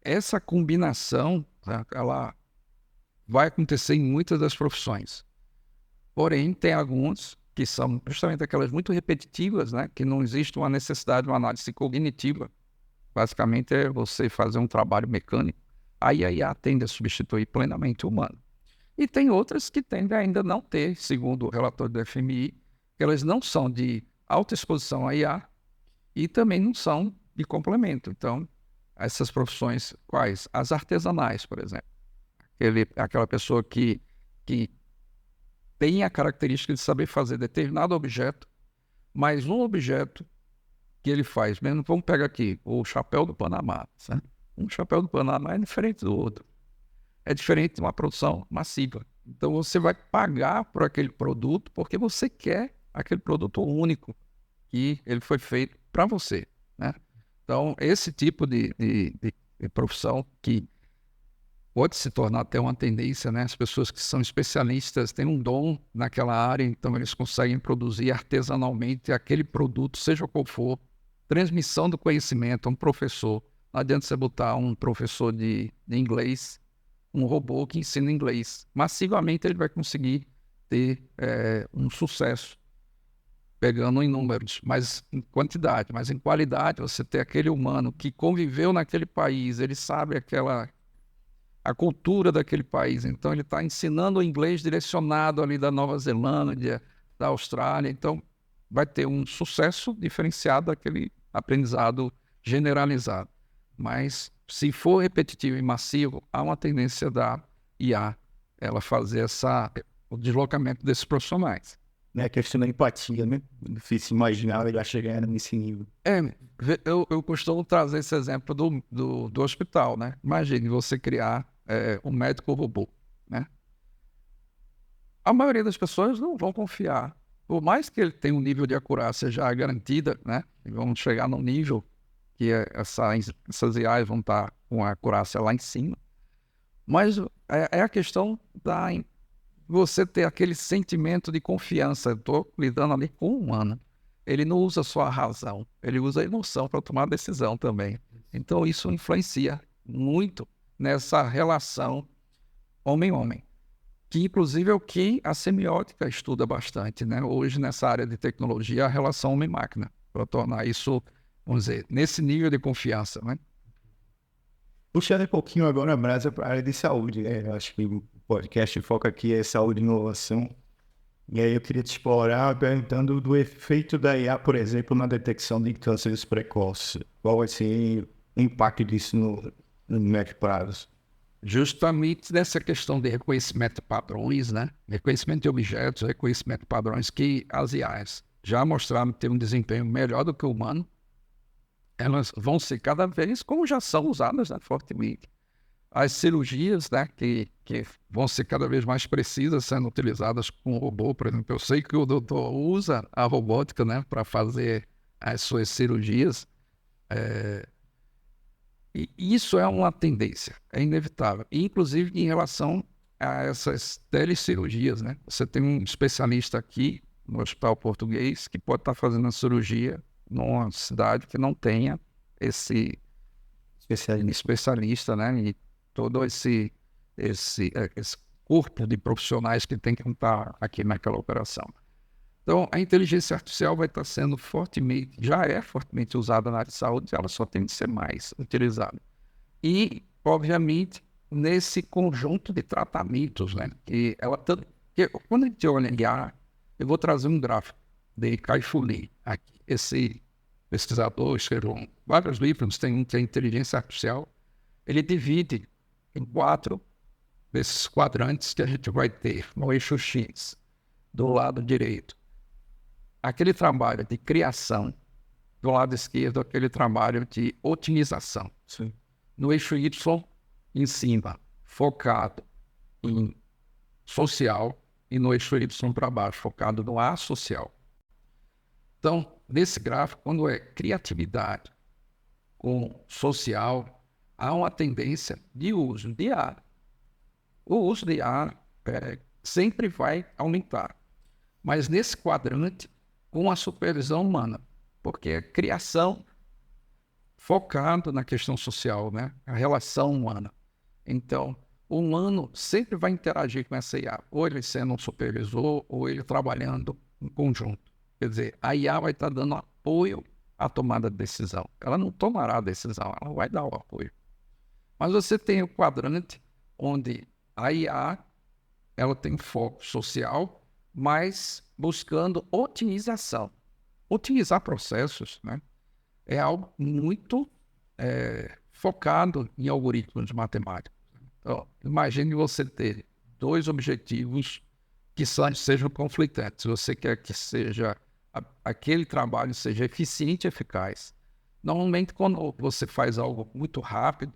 Essa combinação, tá, ela vai acontecer em muitas das profissões. Porém, tem alguns que são justamente aquelas muito repetitivas, né? Que não existe uma necessidade de uma análise cognitiva. Basicamente é você fazer um trabalho mecânico. Aí a IA tende a substituir plenamente o humano. E tem outras que tendem a ainda não ter, segundo o relatório do FMI, que elas não são de alta exposição a IA e também não são de complemento. Então, essas profissões, quais? As artesanais, por exemplo. Aquela pessoa que tem a característica de saber fazer determinado objeto, mas um objeto que ele faz, mesmo, vamos pegar aqui o chapéu do Panamá. Certo? Um chapéu do Panamá é diferente do outro. É diferente de uma produção massiva. Então você vai pagar por aquele produto porque você quer aquele produto único que ele foi feito para você. Né? Então esse tipo de profissão que pode se tornar até uma tendência, né? As pessoas que são especialistas têm um dom naquela área, então eles conseguem produzir artesanalmente aquele produto, seja qual for, transmissão do conhecimento, um professor. Não adianta você botar um professor de inglês, um robô que ensina inglês. Massivamente ele vai conseguir ter um sucesso, pegando em números, mas em quantidade, mas em qualidade, você ter aquele humano que conviveu naquele país, ele sabe a cultura daquele país. Então, ele está ensinando o inglês direcionado ali da Nova Zelândia, da Austrália. Então, vai ter um sucesso diferenciado daquele aprendizado generalizado. Mas, se for repetitivo e massivo, há uma tendência da IA ela fazer o deslocamento desses profissionais. É questão da empatia, né? Difícil imaginar ele chegar nesse nível. Eu costumo trazer esse exemplo do hospital, né? Imagine você criar um médico robô, né? A maioria das pessoas não vão confiar. Por mais que ele tenha um nível de acurácia já garantida, né? E vamos chegar num nível que essas IAs vão estar com a acurácia lá em cima. Mas é a questão da você ter aquele sentimento de confiança. Eu estou lidando ali com um humano. Ele não usa só a razão, ele usa a emoção para tomar decisão também. Então isso influencia muito nessa relação homem-homem, que inclusive é o que a semiótica estuda bastante, né? Hoje nessa área de tecnologia, a relação homem-máquina, para tornar isso, vamos dizer, nesse nível de confiança, né? Puxando um pouquinho agora, Brasa, para a área de saúde, né? Eu acho que o podcast foca aqui é saúde e inovação. E aí eu queria te explorar perguntando do efeito da IA, por exemplo, na detecção de cânceres precoces. Qual vai ser o impacto disso no médio prazo? Justamente nessa questão de reconhecimento de padrões, né? Reconhecimento de objetos, reconhecimento de padrões, que as IAs já mostraram ter um desempenho melhor do que o humano. Elas vão ser cada vez, como já são usadas, né, fortemente. As cirurgias, né, que vão ser cada vez mais precisas, sendo utilizadas com robô, por exemplo. Eu sei que o doutor usa a robótica, né, para fazer as suas cirurgias. E isso é uma tendência, é inevitável. E, inclusive, em relação a essas telecirurgias, né? Você tem um especialista aqui no hospital português que pode estar fazendo a cirurgia numa cidade que não tenha esse especialista, né? E todo esse corpo de profissionais que tem que estar aqui naquela operação. Então, a inteligência artificial vai estar sendo já é fortemente usada na área de saúde, ela só tem de ser mais utilizada. E, obviamente, nesse conjunto de tratamentos, né? Que quando a gente olha em IA, eu vou trazer um gráfico de Kai-Fu Lee aqui. Esse pesquisador escreveu vários livros, tem um que é inteligência artificial. Ele divide em 4 desses quadrantes que a gente vai ter no eixo X, do lado direito. Aquele trabalho de criação, do lado esquerdo, aquele trabalho de otimização. Sim. No eixo Y, em cima, focado em social, e no eixo Y para baixo, focado no asocial. Então, nesse gráfico, quando é criatividade com social, há uma tendência de uso de IA. O uso de IA sempre vai aumentar, mas nesse quadrante, com a supervisão humana, porque é criação focado na questão social, né? A relação humana. Então, o humano sempre vai interagir com essa IA, ou ele sendo um supervisor, ou ele trabalhando em conjunto. Quer dizer, a IA vai estar dando apoio à tomada de decisão. Ela não tomará a decisão, ela vai dar o apoio. Mas você tem o quadrante onde a IA ela tem foco social, mas buscando otimização. Otimizar processos, né? É algo muito focado em algoritmos matemáticos. Então, imagine você ter 2 objetivos que sejam conflitantes. Você quer que aquele trabalho seja eficiente e eficaz. Normalmente, quando você faz algo muito rápido,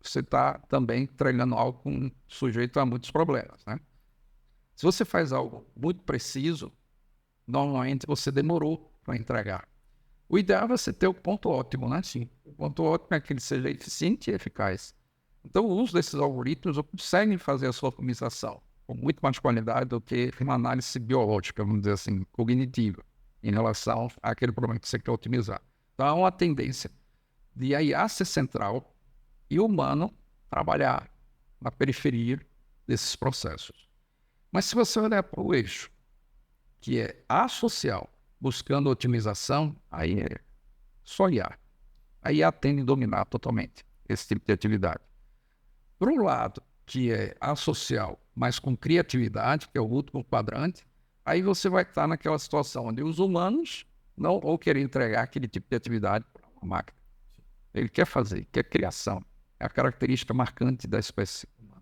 você está também entregando algo sujeito a muitos problemas, né? Se você faz algo muito preciso, normalmente você demorou para entregar. O ideal é você ter o ponto ótimo, né? Sim. O ponto ótimo é que ele seja eficiente e eficaz. Então, o uso desses algoritmos consegue fazer a sua otimização com muito mais qualidade do que uma análise biológica, vamos dizer assim, cognitiva, em relação àquele problema que você quer otimizar. Então, há uma tendência de a IA ser central e o humano trabalhar na periferia desses processos. Mas se você olhar para o eixo, que é asocial, buscando otimização, aí é só IA. A IA tende a dominar totalmente esse tipo de atividade. Para o lado, que é asocial, mas com criatividade, que é o último quadrante, aí você vai estar naquela situação onde os humanos não vão querer entregar aquele tipo de atividade para uma máquina. Ele quer fazer, quer criação. É a característica marcante da espécie humana.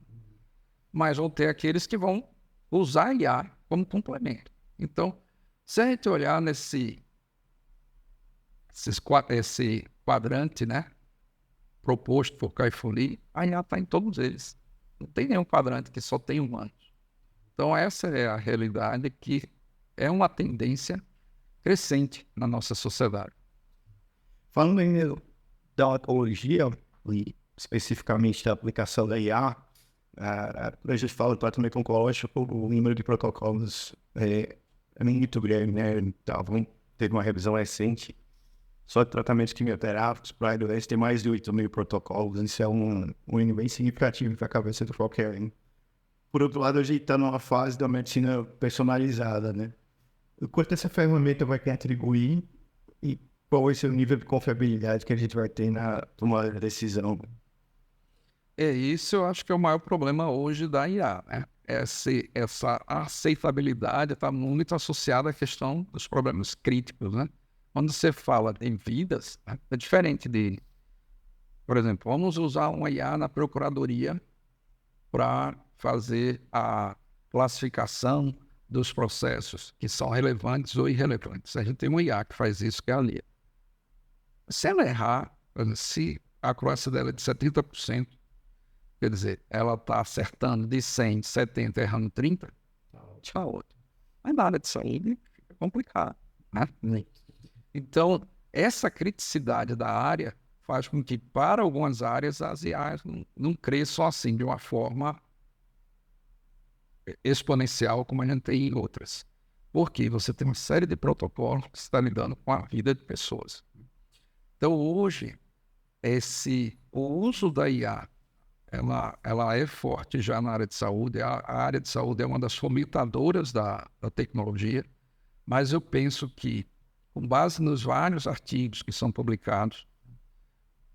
Mas vão ter aqueles que vão usar a IA como complemento. Então, se a gente olhar esse quadrante, né, proposto por Kai-Fu Lee, a IA está em todos eles. Não tem nenhum quadrante que só tem humanos. Então, essa é a realidade que é uma tendência crescente na nossa sociedade. Falando ainda da oncologia, e especificamente da aplicação da IA, quando a gente fala do tratamento oncológico, o número de protocolos é muito grande, né? Teve uma revisão recente, só de tratamentos quimioterápicos para a doença tem mais de 8.000 protocolos. Isso é um número bem significativo para a cabeça de qualquer um. Por outro lado, a gente está numa fase da medicina personalizada, né? O quanto essa ferramenta vai contribuir e qual vai ser o nível de confiabilidade que a gente vai ter na tomada de decisão. Isso eu acho que é o maior problema hoje da IA, né? Essa aceitabilidade está muito associada à questão dos problemas críticos, né? Quando você fala em vidas, né, é diferente de... Por exemplo, vamos usar uma IA na procuradoria para fazer a classificação dos processos que são relevantes ou irrelevantes. A gente tem uma IA que faz isso, que é a Lia. Se ela errar, se a acurácia dela é de 70%, quer dizer, ela está acertando de 100, 70, errando 30, tchau, outro. Mas na área de saúde fica complicado, né? Então, essa criticidade da área faz com que, para algumas áreas, as IAs não cresçam assim, de uma forma exponencial, como a gente tem em outras. Porque você tem uma série de protocolos que está lidando com a vida de pessoas. Então, hoje, o uso da IA, ela é forte já na área de saúde. A área de saúde é uma das fomentadoras da tecnologia, mas eu penso que, com base nos vários artigos que são publicados,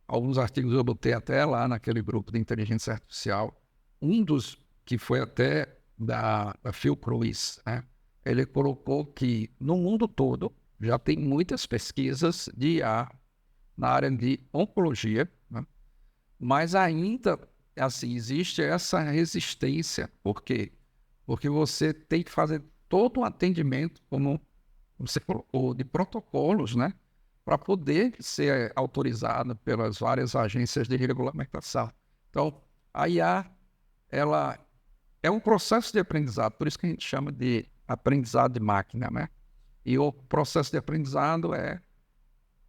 alguns artigos eu botei até lá naquele grupo de inteligência artificial, um dos que foi até da Fiocruz, né? Ele colocou que no mundo todo já tem muitas pesquisas de IA na área de oncologia, né? Mas ainda assim existe essa resistência. Por quê? Porque você tem que fazer todo um atendimento, como você colocou, de protocolos, né? Para poder ser autorizado pelas várias agências de regulamentação. Então, a IA, ela é um processo de aprendizado, por isso que a gente chama de aprendizado de máquina, né? E o processo de aprendizado é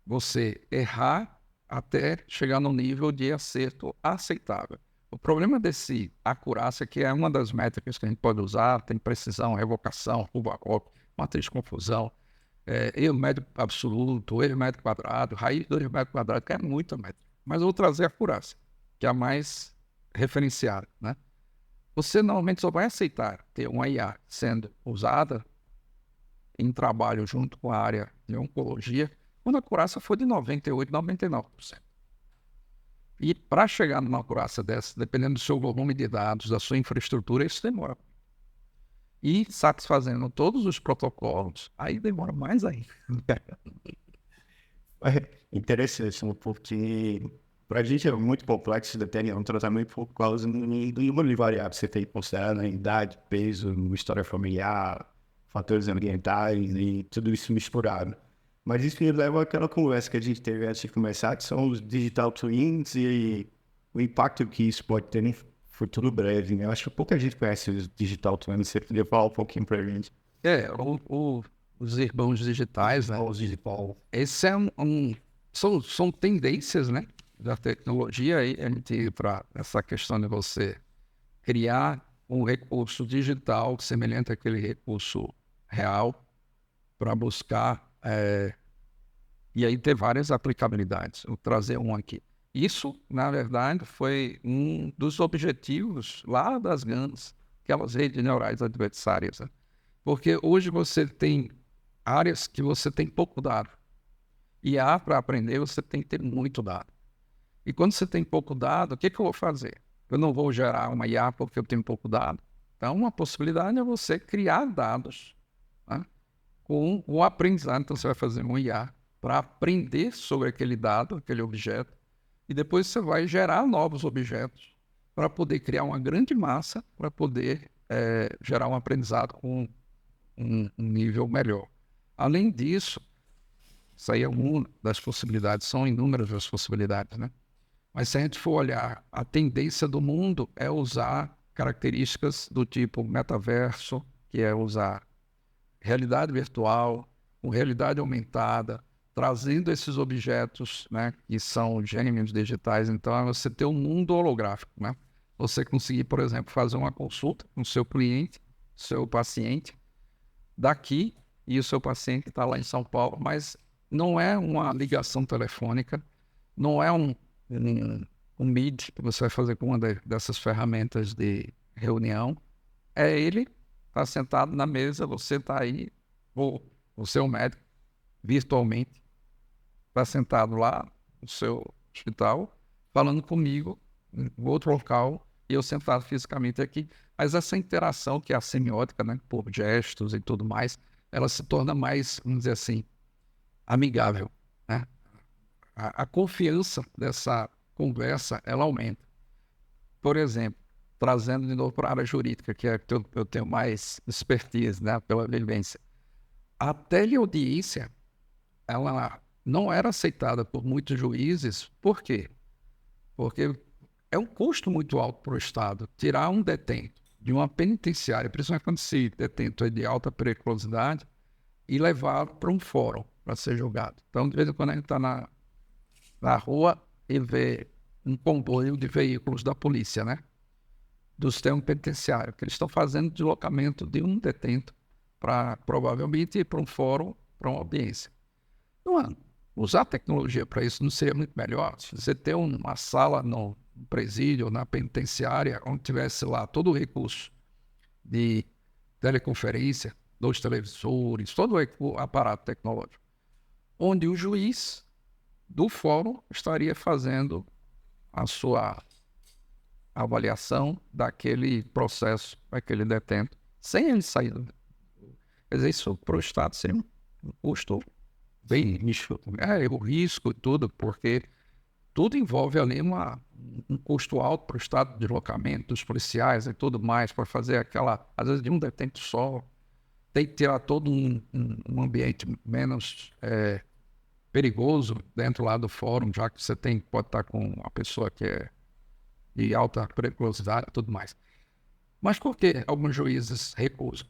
você errar até chegar no nível de acerto aceitável. O problema desse acurácia, que é uma das métricas que a gente pode usar, tem precisão, revocação, curva-corpo, matriz de confusão, erro médio absoluto, erro médio quadrado, raiz do erro médio quadrado, que é muita métrica. Mas eu vou trazer a acurácia, que é a mais referenciada, né? Você normalmente só vai aceitar ter uma IA sendo usada em trabalho junto com a área de oncologia quando a acurácia for de 98%, 99%. E para chegar numa acurácia dessa, dependendo do seu volume de dados, da sua infraestrutura, isso demora. E satisfazendo todos os protocolos, aí demora mais ainda. É interessante, porque para a gente é muito complexo determinar um tratamento por causa do número de variáveis que você tem que considerar, né? Idade, peso, história familiar, fatores ambientais e tudo isso misturado. Mas isso me leva àquela conversa que a gente teve antes de começar, que são os digital twins e o impacto que isso pode ter em futuro breve, né? Eu acho que pouca gente conhece os digital twins. Você poderia falar um pouquinho para a gente? Os irmãos digitais, né? Os digital. Esse é são tendências, né, da tecnologia aí, a gente para essa questão de você criar um recurso digital semelhante àquele recurso real para buscar e aí ter várias aplicabilidades. Vou trazer um aqui. Isso, na verdade, foi um dos objetivos lá das GANs, aquelas redes neurais adversárias, né? Porque hoje você tem áreas que você tem pouco dado. E para aprender, você tem que ter muito dado. E quando você tem pouco dado, o que eu vou fazer? Eu não vou gerar uma IA porque eu tenho pouco dado. Então, uma possibilidade é você criar dados, né, com o aprendizado. Então, você vai fazer um IA para aprender sobre aquele dado, aquele objeto, e depois você vai gerar novos objetos para poder criar uma grande massa, para poder gerar um aprendizado com um nível melhor. Além disso, isso aí é uma das possibilidades, são inúmeras as possibilidades, né? Mas se a gente for olhar, a tendência do mundo é usar características do tipo metaverso, que é usar realidade virtual, com realidade aumentada, trazendo esses objetos, né, que são gêmeos digitais. Então, é você ter um mundo holográfico, né? Você conseguir, por exemplo, fazer uma consulta com o seu cliente, seu paciente, daqui, e o seu paciente está lá em São Paulo, mas não é uma ligação telefônica, não é um Meet que você vai fazer com uma dessas ferramentas de reunião. É ele está sentado na mesa, você está aí, ou o seu médico, virtualmente, está sentado lá no seu hospital, falando comigo em outro local, e eu sentado fisicamente aqui. Mas essa interação, que é a semiótica, né, por gestos e tudo mais, ela se torna mais, vamos dizer assim, amigável, né? A confiança dessa conversa, ela aumenta. Por exemplo, trazendo de novo para a área jurídica, que é que eu tenho mais expertise, né, pela vivência. A teleaudiência, ela não era aceitada por muitos juízes. Por quê? Porque é um custo muito alto para o Estado tirar um detento de uma penitenciária, principalmente quando esse detento é de alta periculosidade, e levar para um fórum para ser julgado. Então, de vez em quando a gente está na rua e vê um comboio de veículos da polícia, né, do sistema penitenciário, que eles estão fazendo deslocamento de um detento para provavelmente ir para um fórum, para uma audiência. Não, usar tecnologia para isso não seria muito melhor? Se você ter uma sala no presídio, na penitenciária, onde tivesse lá todo o recurso de teleconferência, 2 televisores, todo o aparato tecnológico, onde o juiz do fórum estaria fazendo a sua avaliação daquele processo, daquele detento, sem ele sair. Quer dizer, isso para o Estado seria um custo bem nicho. O risco e tudo, porque tudo envolve ali um custo alto para o Estado de deslocamento dos policiais e tudo mais, para fazer aquela, às vezes de um detento só, tem que tirar todo um ambiente menos perigoso dentro lá do fórum, já que você pode estar com uma pessoa que é de alta periculosidade e tudo mais. Mas por que alguns juízes recusam?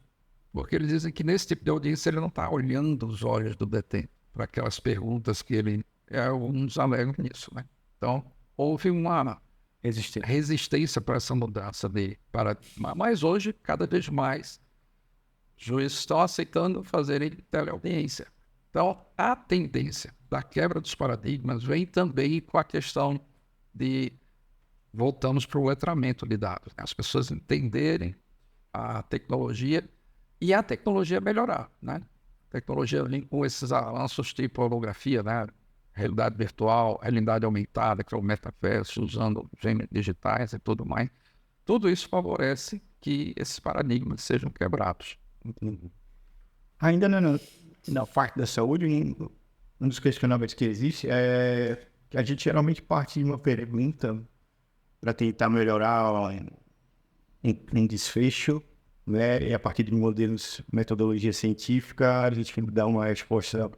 Porque eles dizem que nesse tipo de audiência ele não está olhando os olhos do detento para aquelas perguntas que ele... Alguns alegam nisso, né? Então, houve uma resistência para essa mudança de paradigma. Mas hoje, cada vez mais, juízes estão aceitando fazerem teleaudiência. Então, a tendência da quebra dos paradigmas vem também com a questão de... Voltamos para o letramento de dados, né? As pessoas entenderem a tecnologia e a tecnologia melhorar, né? A tecnologia vem com esses avanços tipo holografia, né? Realidade virtual, realidade aumentada, que é o metaverso, usando gêmeos digitais e tudo mais. Tudo isso favorece que esses paradigmas sejam quebrados. Ainda na parte da saúde, um dos questionamentos que existe é que a gente geralmente parte de uma pergunta para tentar melhorar em desfecho, né? E a partir de modelos, metodologia científica, a gente dá uma resposta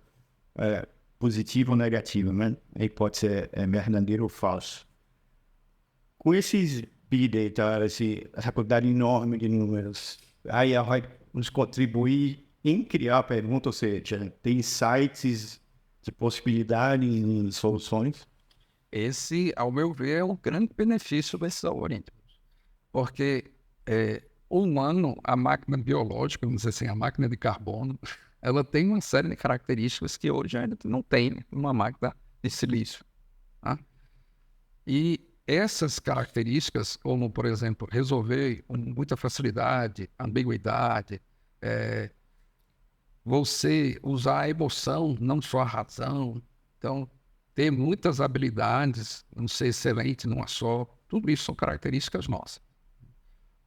positiva ou negativa, né? Aí pode ser verdadeiro ou falso. Com esses Big Data, essa quantidade enorme de números, aí ela vai nos contribuir em criar a pergunta, ou seja, tem insights de possibilidades e soluções. Esse, ao meu ver, é o grande benefício desses algoritmos. Porque o humano, a máquina biológica, vamos dizer assim, a máquina de carbono, ela tem uma série de características que hoje ainda não tem uma máquina de silício. Tá? E essas características, como, por exemplo, resolver com muita facilidade, ambiguidade, você usar a emoção, não só a razão, então, ter muitas habilidades, não ser excelente numa só, tudo isso são características nossas.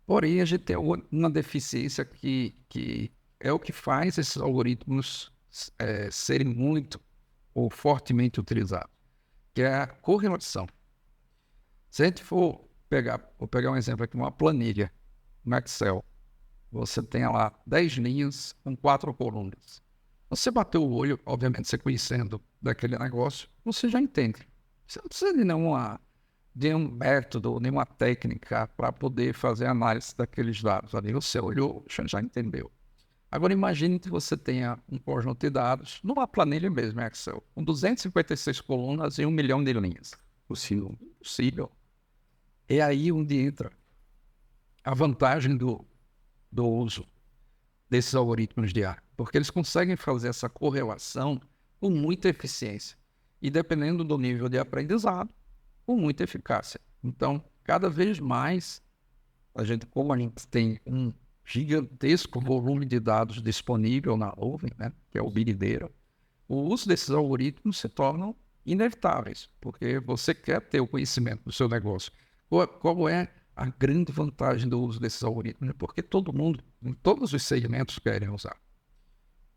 Porém, a gente tem uma deficiência que é o que faz esses algoritmos serem muito ou fortemente utilizados, que é a correlação. Se a gente vou pegar um exemplo aqui, uma planilha no Excel, você tem lá 10 linhas com 4 colunas. Você bateu o olho, obviamente, você conhecendo daquele negócio, você já entende. Você não precisa de um método, nenhuma técnica para poder fazer análise daqueles dados ali. Você olhou, já entendeu. Agora, imagine que você tenha um conjunto de dados, numa planilha mesmo, Excel, com 256 colunas e 1 milhão de linhas. Possível. É aí onde entra a vantagem do uso desses algoritmos de IA, porque eles conseguem fazer essa correlação com muita eficiência e, dependendo do nível de aprendizado, com muita eficácia. Então, cada vez mais, como a gente tem um gigantesco volume de dados disponível na nuvem, né, que é o Big Data, o uso desses algoritmos se tornam inevitáveis, porque você quer ter o conhecimento do seu negócio. Qual é a grande vantagem do uso desses algoritmos? Porque todo mundo, em todos os segmentos, querem usar.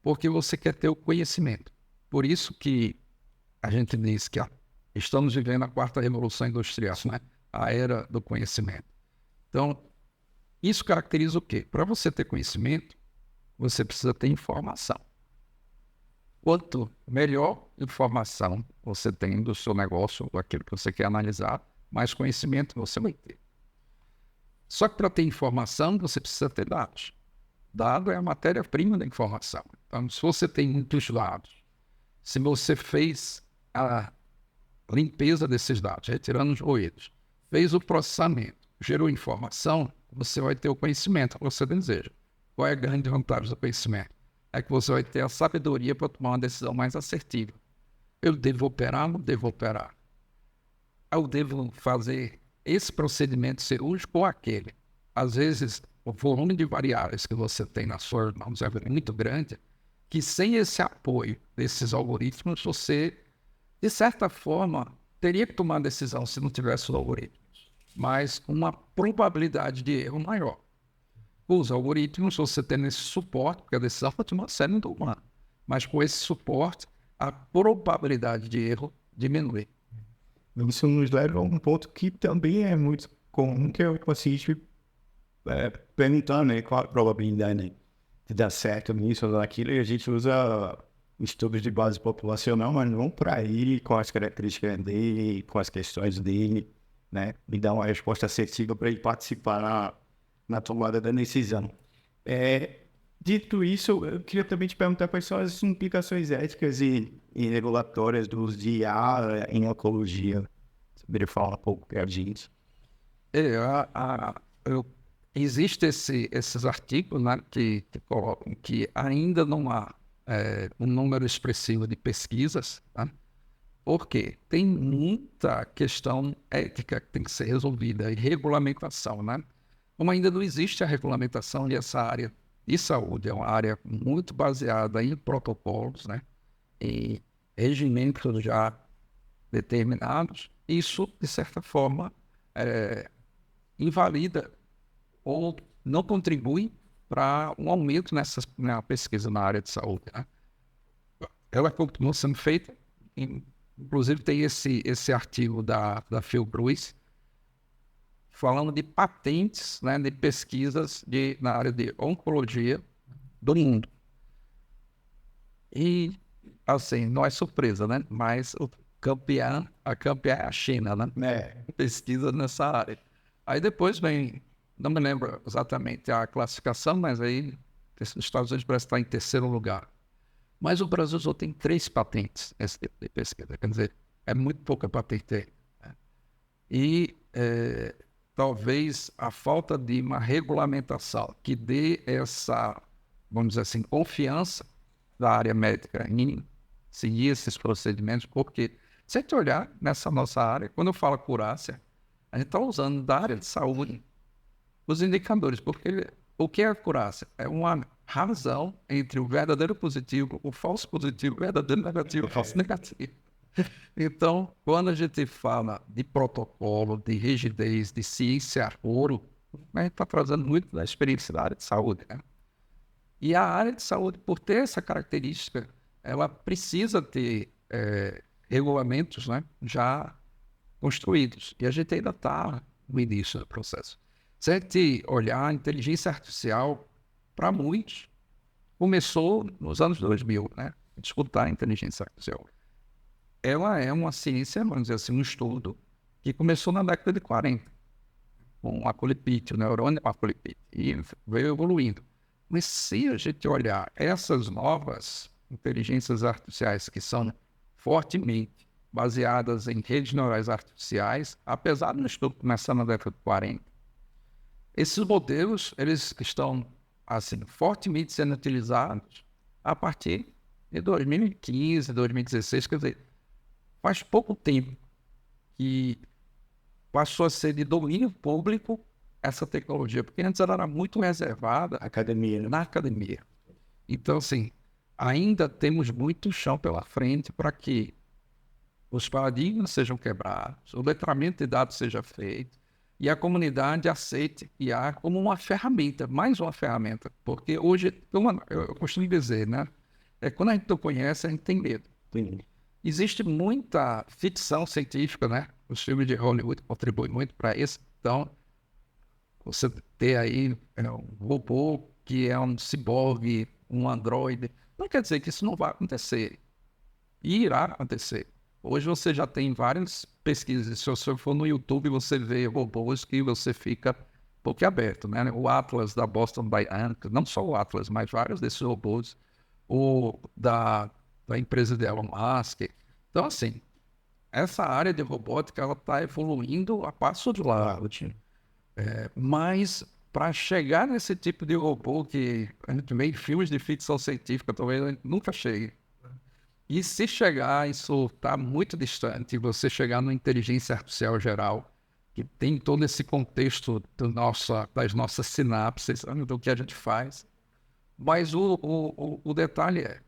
Porque você quer ter o conhecimento. Por isso que a gente diz que estamos vivendo a 4ª revolução industrial, né? A era do conhecimento. Então, isso caracteriza o quê? Para você ter conhecimento, você precisa ter informação. Quanto melhor informação você tem do seu negócio, daquilo que você quer analisar, mais conhecimento você vai ter. Só que para ter informação, você precisa ter dados. Dado é a matéria-prima da informação. Então, se você tem muitos dados, se você fez a limpeza desses dados, retirando os ruídos, fez o processamento, gerou informação, você vai ter o conhecimento que você deseja. qual é a grande vantagem do conhecimento? É que você vai ter a sabedoria para tomar uma decisão mais assertiva. Eu devo operar ou não devo operar? Eu devo fazer esse procedimento cirúrgico ou aquele? Às vezes, o volume de variáveis que você tem nas suas mãos é muito grande, que sem esse apoio desses algoritmos, você, de certa forma, teria que tomar decisão se não tivesse os algoritmos, mas com uma probabilidade de erro maior. Os algoritmos, você tem esse suporte, porque a decisão pode tomar sendo humana, mas com esse suporte, a probabilidade de erro diminui. Isso nos leva a um ponto que também é muito comum, que é o paciente perguntar, né, qual a probabilidade, né, de dar certo nisso ou naquilo, e a gente usa estudos de base populacional, mas não para ele, com as características dele, com as questões dele, né, e dar uma resposta assertiva para ele participar na tomada da decisão. Dito isso, eu queria também te perguntar quais são as implicações éticas e regulatórias do uso de IA em oncologia. Você poderia falar um pouco para a gente? Existem esses artigos, né, que colocam que ainda não há um número expressivo de pesquisas, né, porque tem muita questão ética que tem que ser resolvida e regulamentação, né? Como ainda não existe a regulamentação dessa área de saúde, é uma área muito baseada em protocolos, né, em regimentos já determinados, isso, de certa forma, invalida ou não contribui para um aumento na pesquisa na área de saúde, né? Ela continua sendo feita, inclusive tem esse artigo da Fiocruz falando de patentes, né, de pesquisas na área de oncologia do mundo. E, assim, não é surpresa, né? Mas a campeã é a China, né? Pesquisa nessa área. Aí depois vem, não me lembro exatamente a classificação, mas aí os Estados Unidos parece estar em terceiro lugar. Mas o Brasil só tem 3 patentes nesse tipo de pesquisa, quer dizer, é muito pouca patente. Né? E talvez a falta de uma regulamentação que dê essa, vamos dizer assim, confiança da área médica em seguir esses procedimentos, porque se a gente olhar nessa nossa área, quando eu falo acurácia, a gente está usando da área de saúde os indicadores, porque o que é acurácia? É uma razão entre o verdadeiro positivo, o falso positivo, o verdadeiro negativo, o falso negativo. Então, quando a gente fala de protocolo, de rigidez, de ciência ouro, a gente está trazendo muito da experiência da área de saúde, né? E a área de saúde, por ter essa característica, ela precisa ter regulamentos, né, já construídos. E a gente ainda está no início do processo. Se a gente olhar a inteligência artificial, para muitos, começou nos anos 2000, né? Disputar a inteligência artificial. Ela é uma ciência, vamos dizer assim, um estudo que começou na década de 40, com a colipite, o neurônio com a colipite, e veio evoluindo. Mas se a gente olhar essas novas inteligências artificiais que são fortemente baseadas em redes neurais artificiais, apesar do estudo começar na década de 40, esses modelos eles estão assim, fortemente sendo utilizados a partir de 2015, 2016, quer dizer, faz pouco tempo que passou a ser de domínio público essa tecnologia, porque antes ela era muito reservada na academia. Então, assim, ainda temos muito chão pela frente para que os paradigmas sejam quebrados, o letramento de dados seja feito e a comunidade aceite IA como uma ferramenta, mais uma ferramenta, porque hoje, eu costumo dizer, né? Quando a gente não conhece, a gente tem medo. Sim. Existe muita ficção científica, né? Os filmes de Hollywood contribuem muito para isso. Então, você ter aí um robô que é um ciborgue, um androide, não quer dizer que isso não vai acontecer. E irá acontecer. Hoje você já tem várias pesquisas. Se você for no YouTube, você vê robôs que você fica boquiaberto, né? O Atlas da Boston Dynamics, não só o Atlas, mas vários desses robôs. O da empresa de Elon Musk. Então, assim, essa área de robótica ela está evoluindo a passo de largo. Mas para chegar nesse tipo de robô que a gente vê em filmes de ficção científica, talvez a gente nunca chegue. E se chegar, isso está muito distante. Você chegar numa inteligência artificial geral, que tem todo esse contexto das nossas sinapses, do que a gente faz. Mas o detalhe é,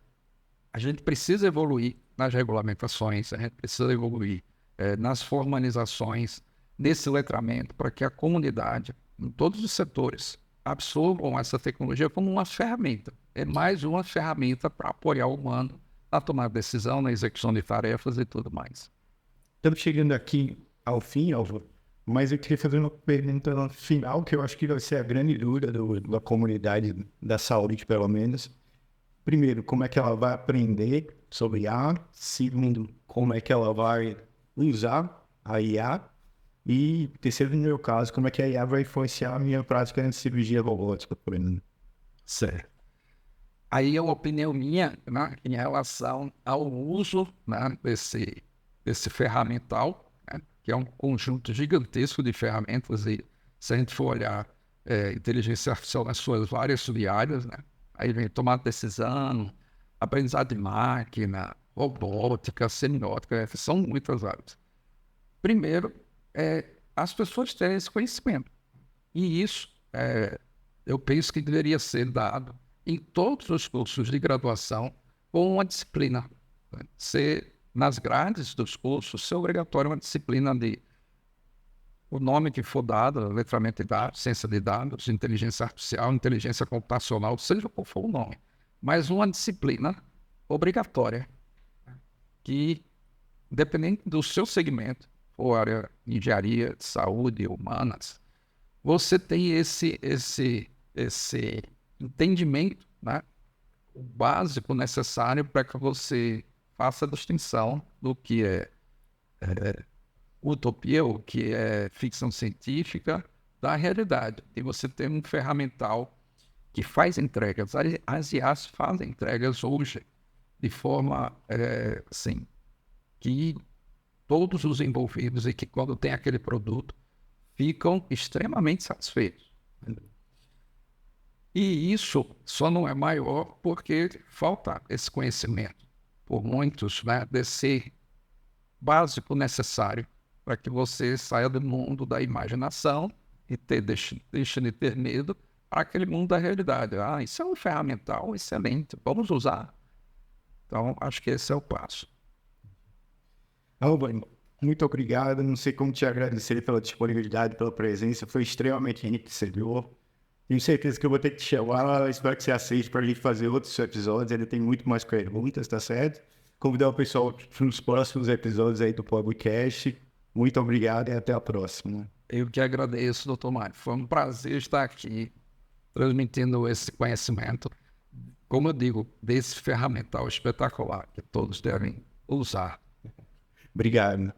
a gente precisa evoluir nas regulamentações, a gente precisa evoluir nas formalizações, nesse letramento, para que a comunidade, em todos os setores, absorvam essa tecnologia como uma ferramenta. É mais uma ferramenta para apoiar o humano na tomada de decisão, na execução de tarefas e tudo mais. Estamos chegando aqui ao fim, Álvaro, mas eu queria fazer uma pergunta no final, que eu acho que vai ser a grande dúvida da comunidade da saúde, pelo menos. Primeiro, como é que ela vai aprender sobre IA? Segundo, como é que ela vai usar a IA? E terceiro, no meu caso, como é que a IA vai influenciar a minha prática de cirurgia robótica, por exemplo? Certo. Aí é uma opinião minha, né, em relação ao uso, né, desse ferramental, né, que é um conjunto gigantesco de ferramentas, e se a gente for olhar inteligência artificial nas suas várias sub-áreas, né, aí vem tomar decisão, aprendizado de máquina, robótica, semiótica, são muitas áreas. Primeiro, as pessoas terem esse conhecimento. E isso, eu penso que deveria ser dado em todos os cursos de graduação com uma disciplina. Né? Nas grades dos cursos, ser obrigatório uma disciplina de o nome que for dado, letramento de dados, ciência de dados, inteligência artificial, inteligência computacional, seja qual for o nome. Mas uma disciplina obrigatória que, dependendo do seu segmento, ou área de engenharia, de saúde, humanas, você tem esse entendimento, né, o básico necessário para que você faça a distinção do que é utopia, o que é ficção científica, da realidade. E você tem um ferramental que faz entregas. As IAs fazem entregas hoje de forma, assim, que todos os envolvidos e que quando tem aquele produto ficam extremamente satisfeitos. E isso só não é maior porque falta esse conhecimento por muitos, né, desse básico necessário para que você saia do mundo da imaginação e deixe de ter medo para aquele mundo da realidade. Ah, isso é um ferramental excelente, vamos usar. Então, acho que esse é o passo. Álvaro, muito obrigado. Não sei como te agradecer pela disponibilidade, pela presença. Foi extremamente enriquecedor. Tenho certeza que eu vou ter que te chamar. Espero que você aceite para a gente fazer outros episódios. Ainda tem muito mais perguntas, tá certo? Convidar o pessoal para os próximos episódios aí do podcast. Muito obrigado e até a próxima. Eu que agradeço, doutor Mário. Foi um prazer estar aqui transmitindo esse conhecimento, como eu digo, desse ferramental espetacular que todos devem usar. Obrigado.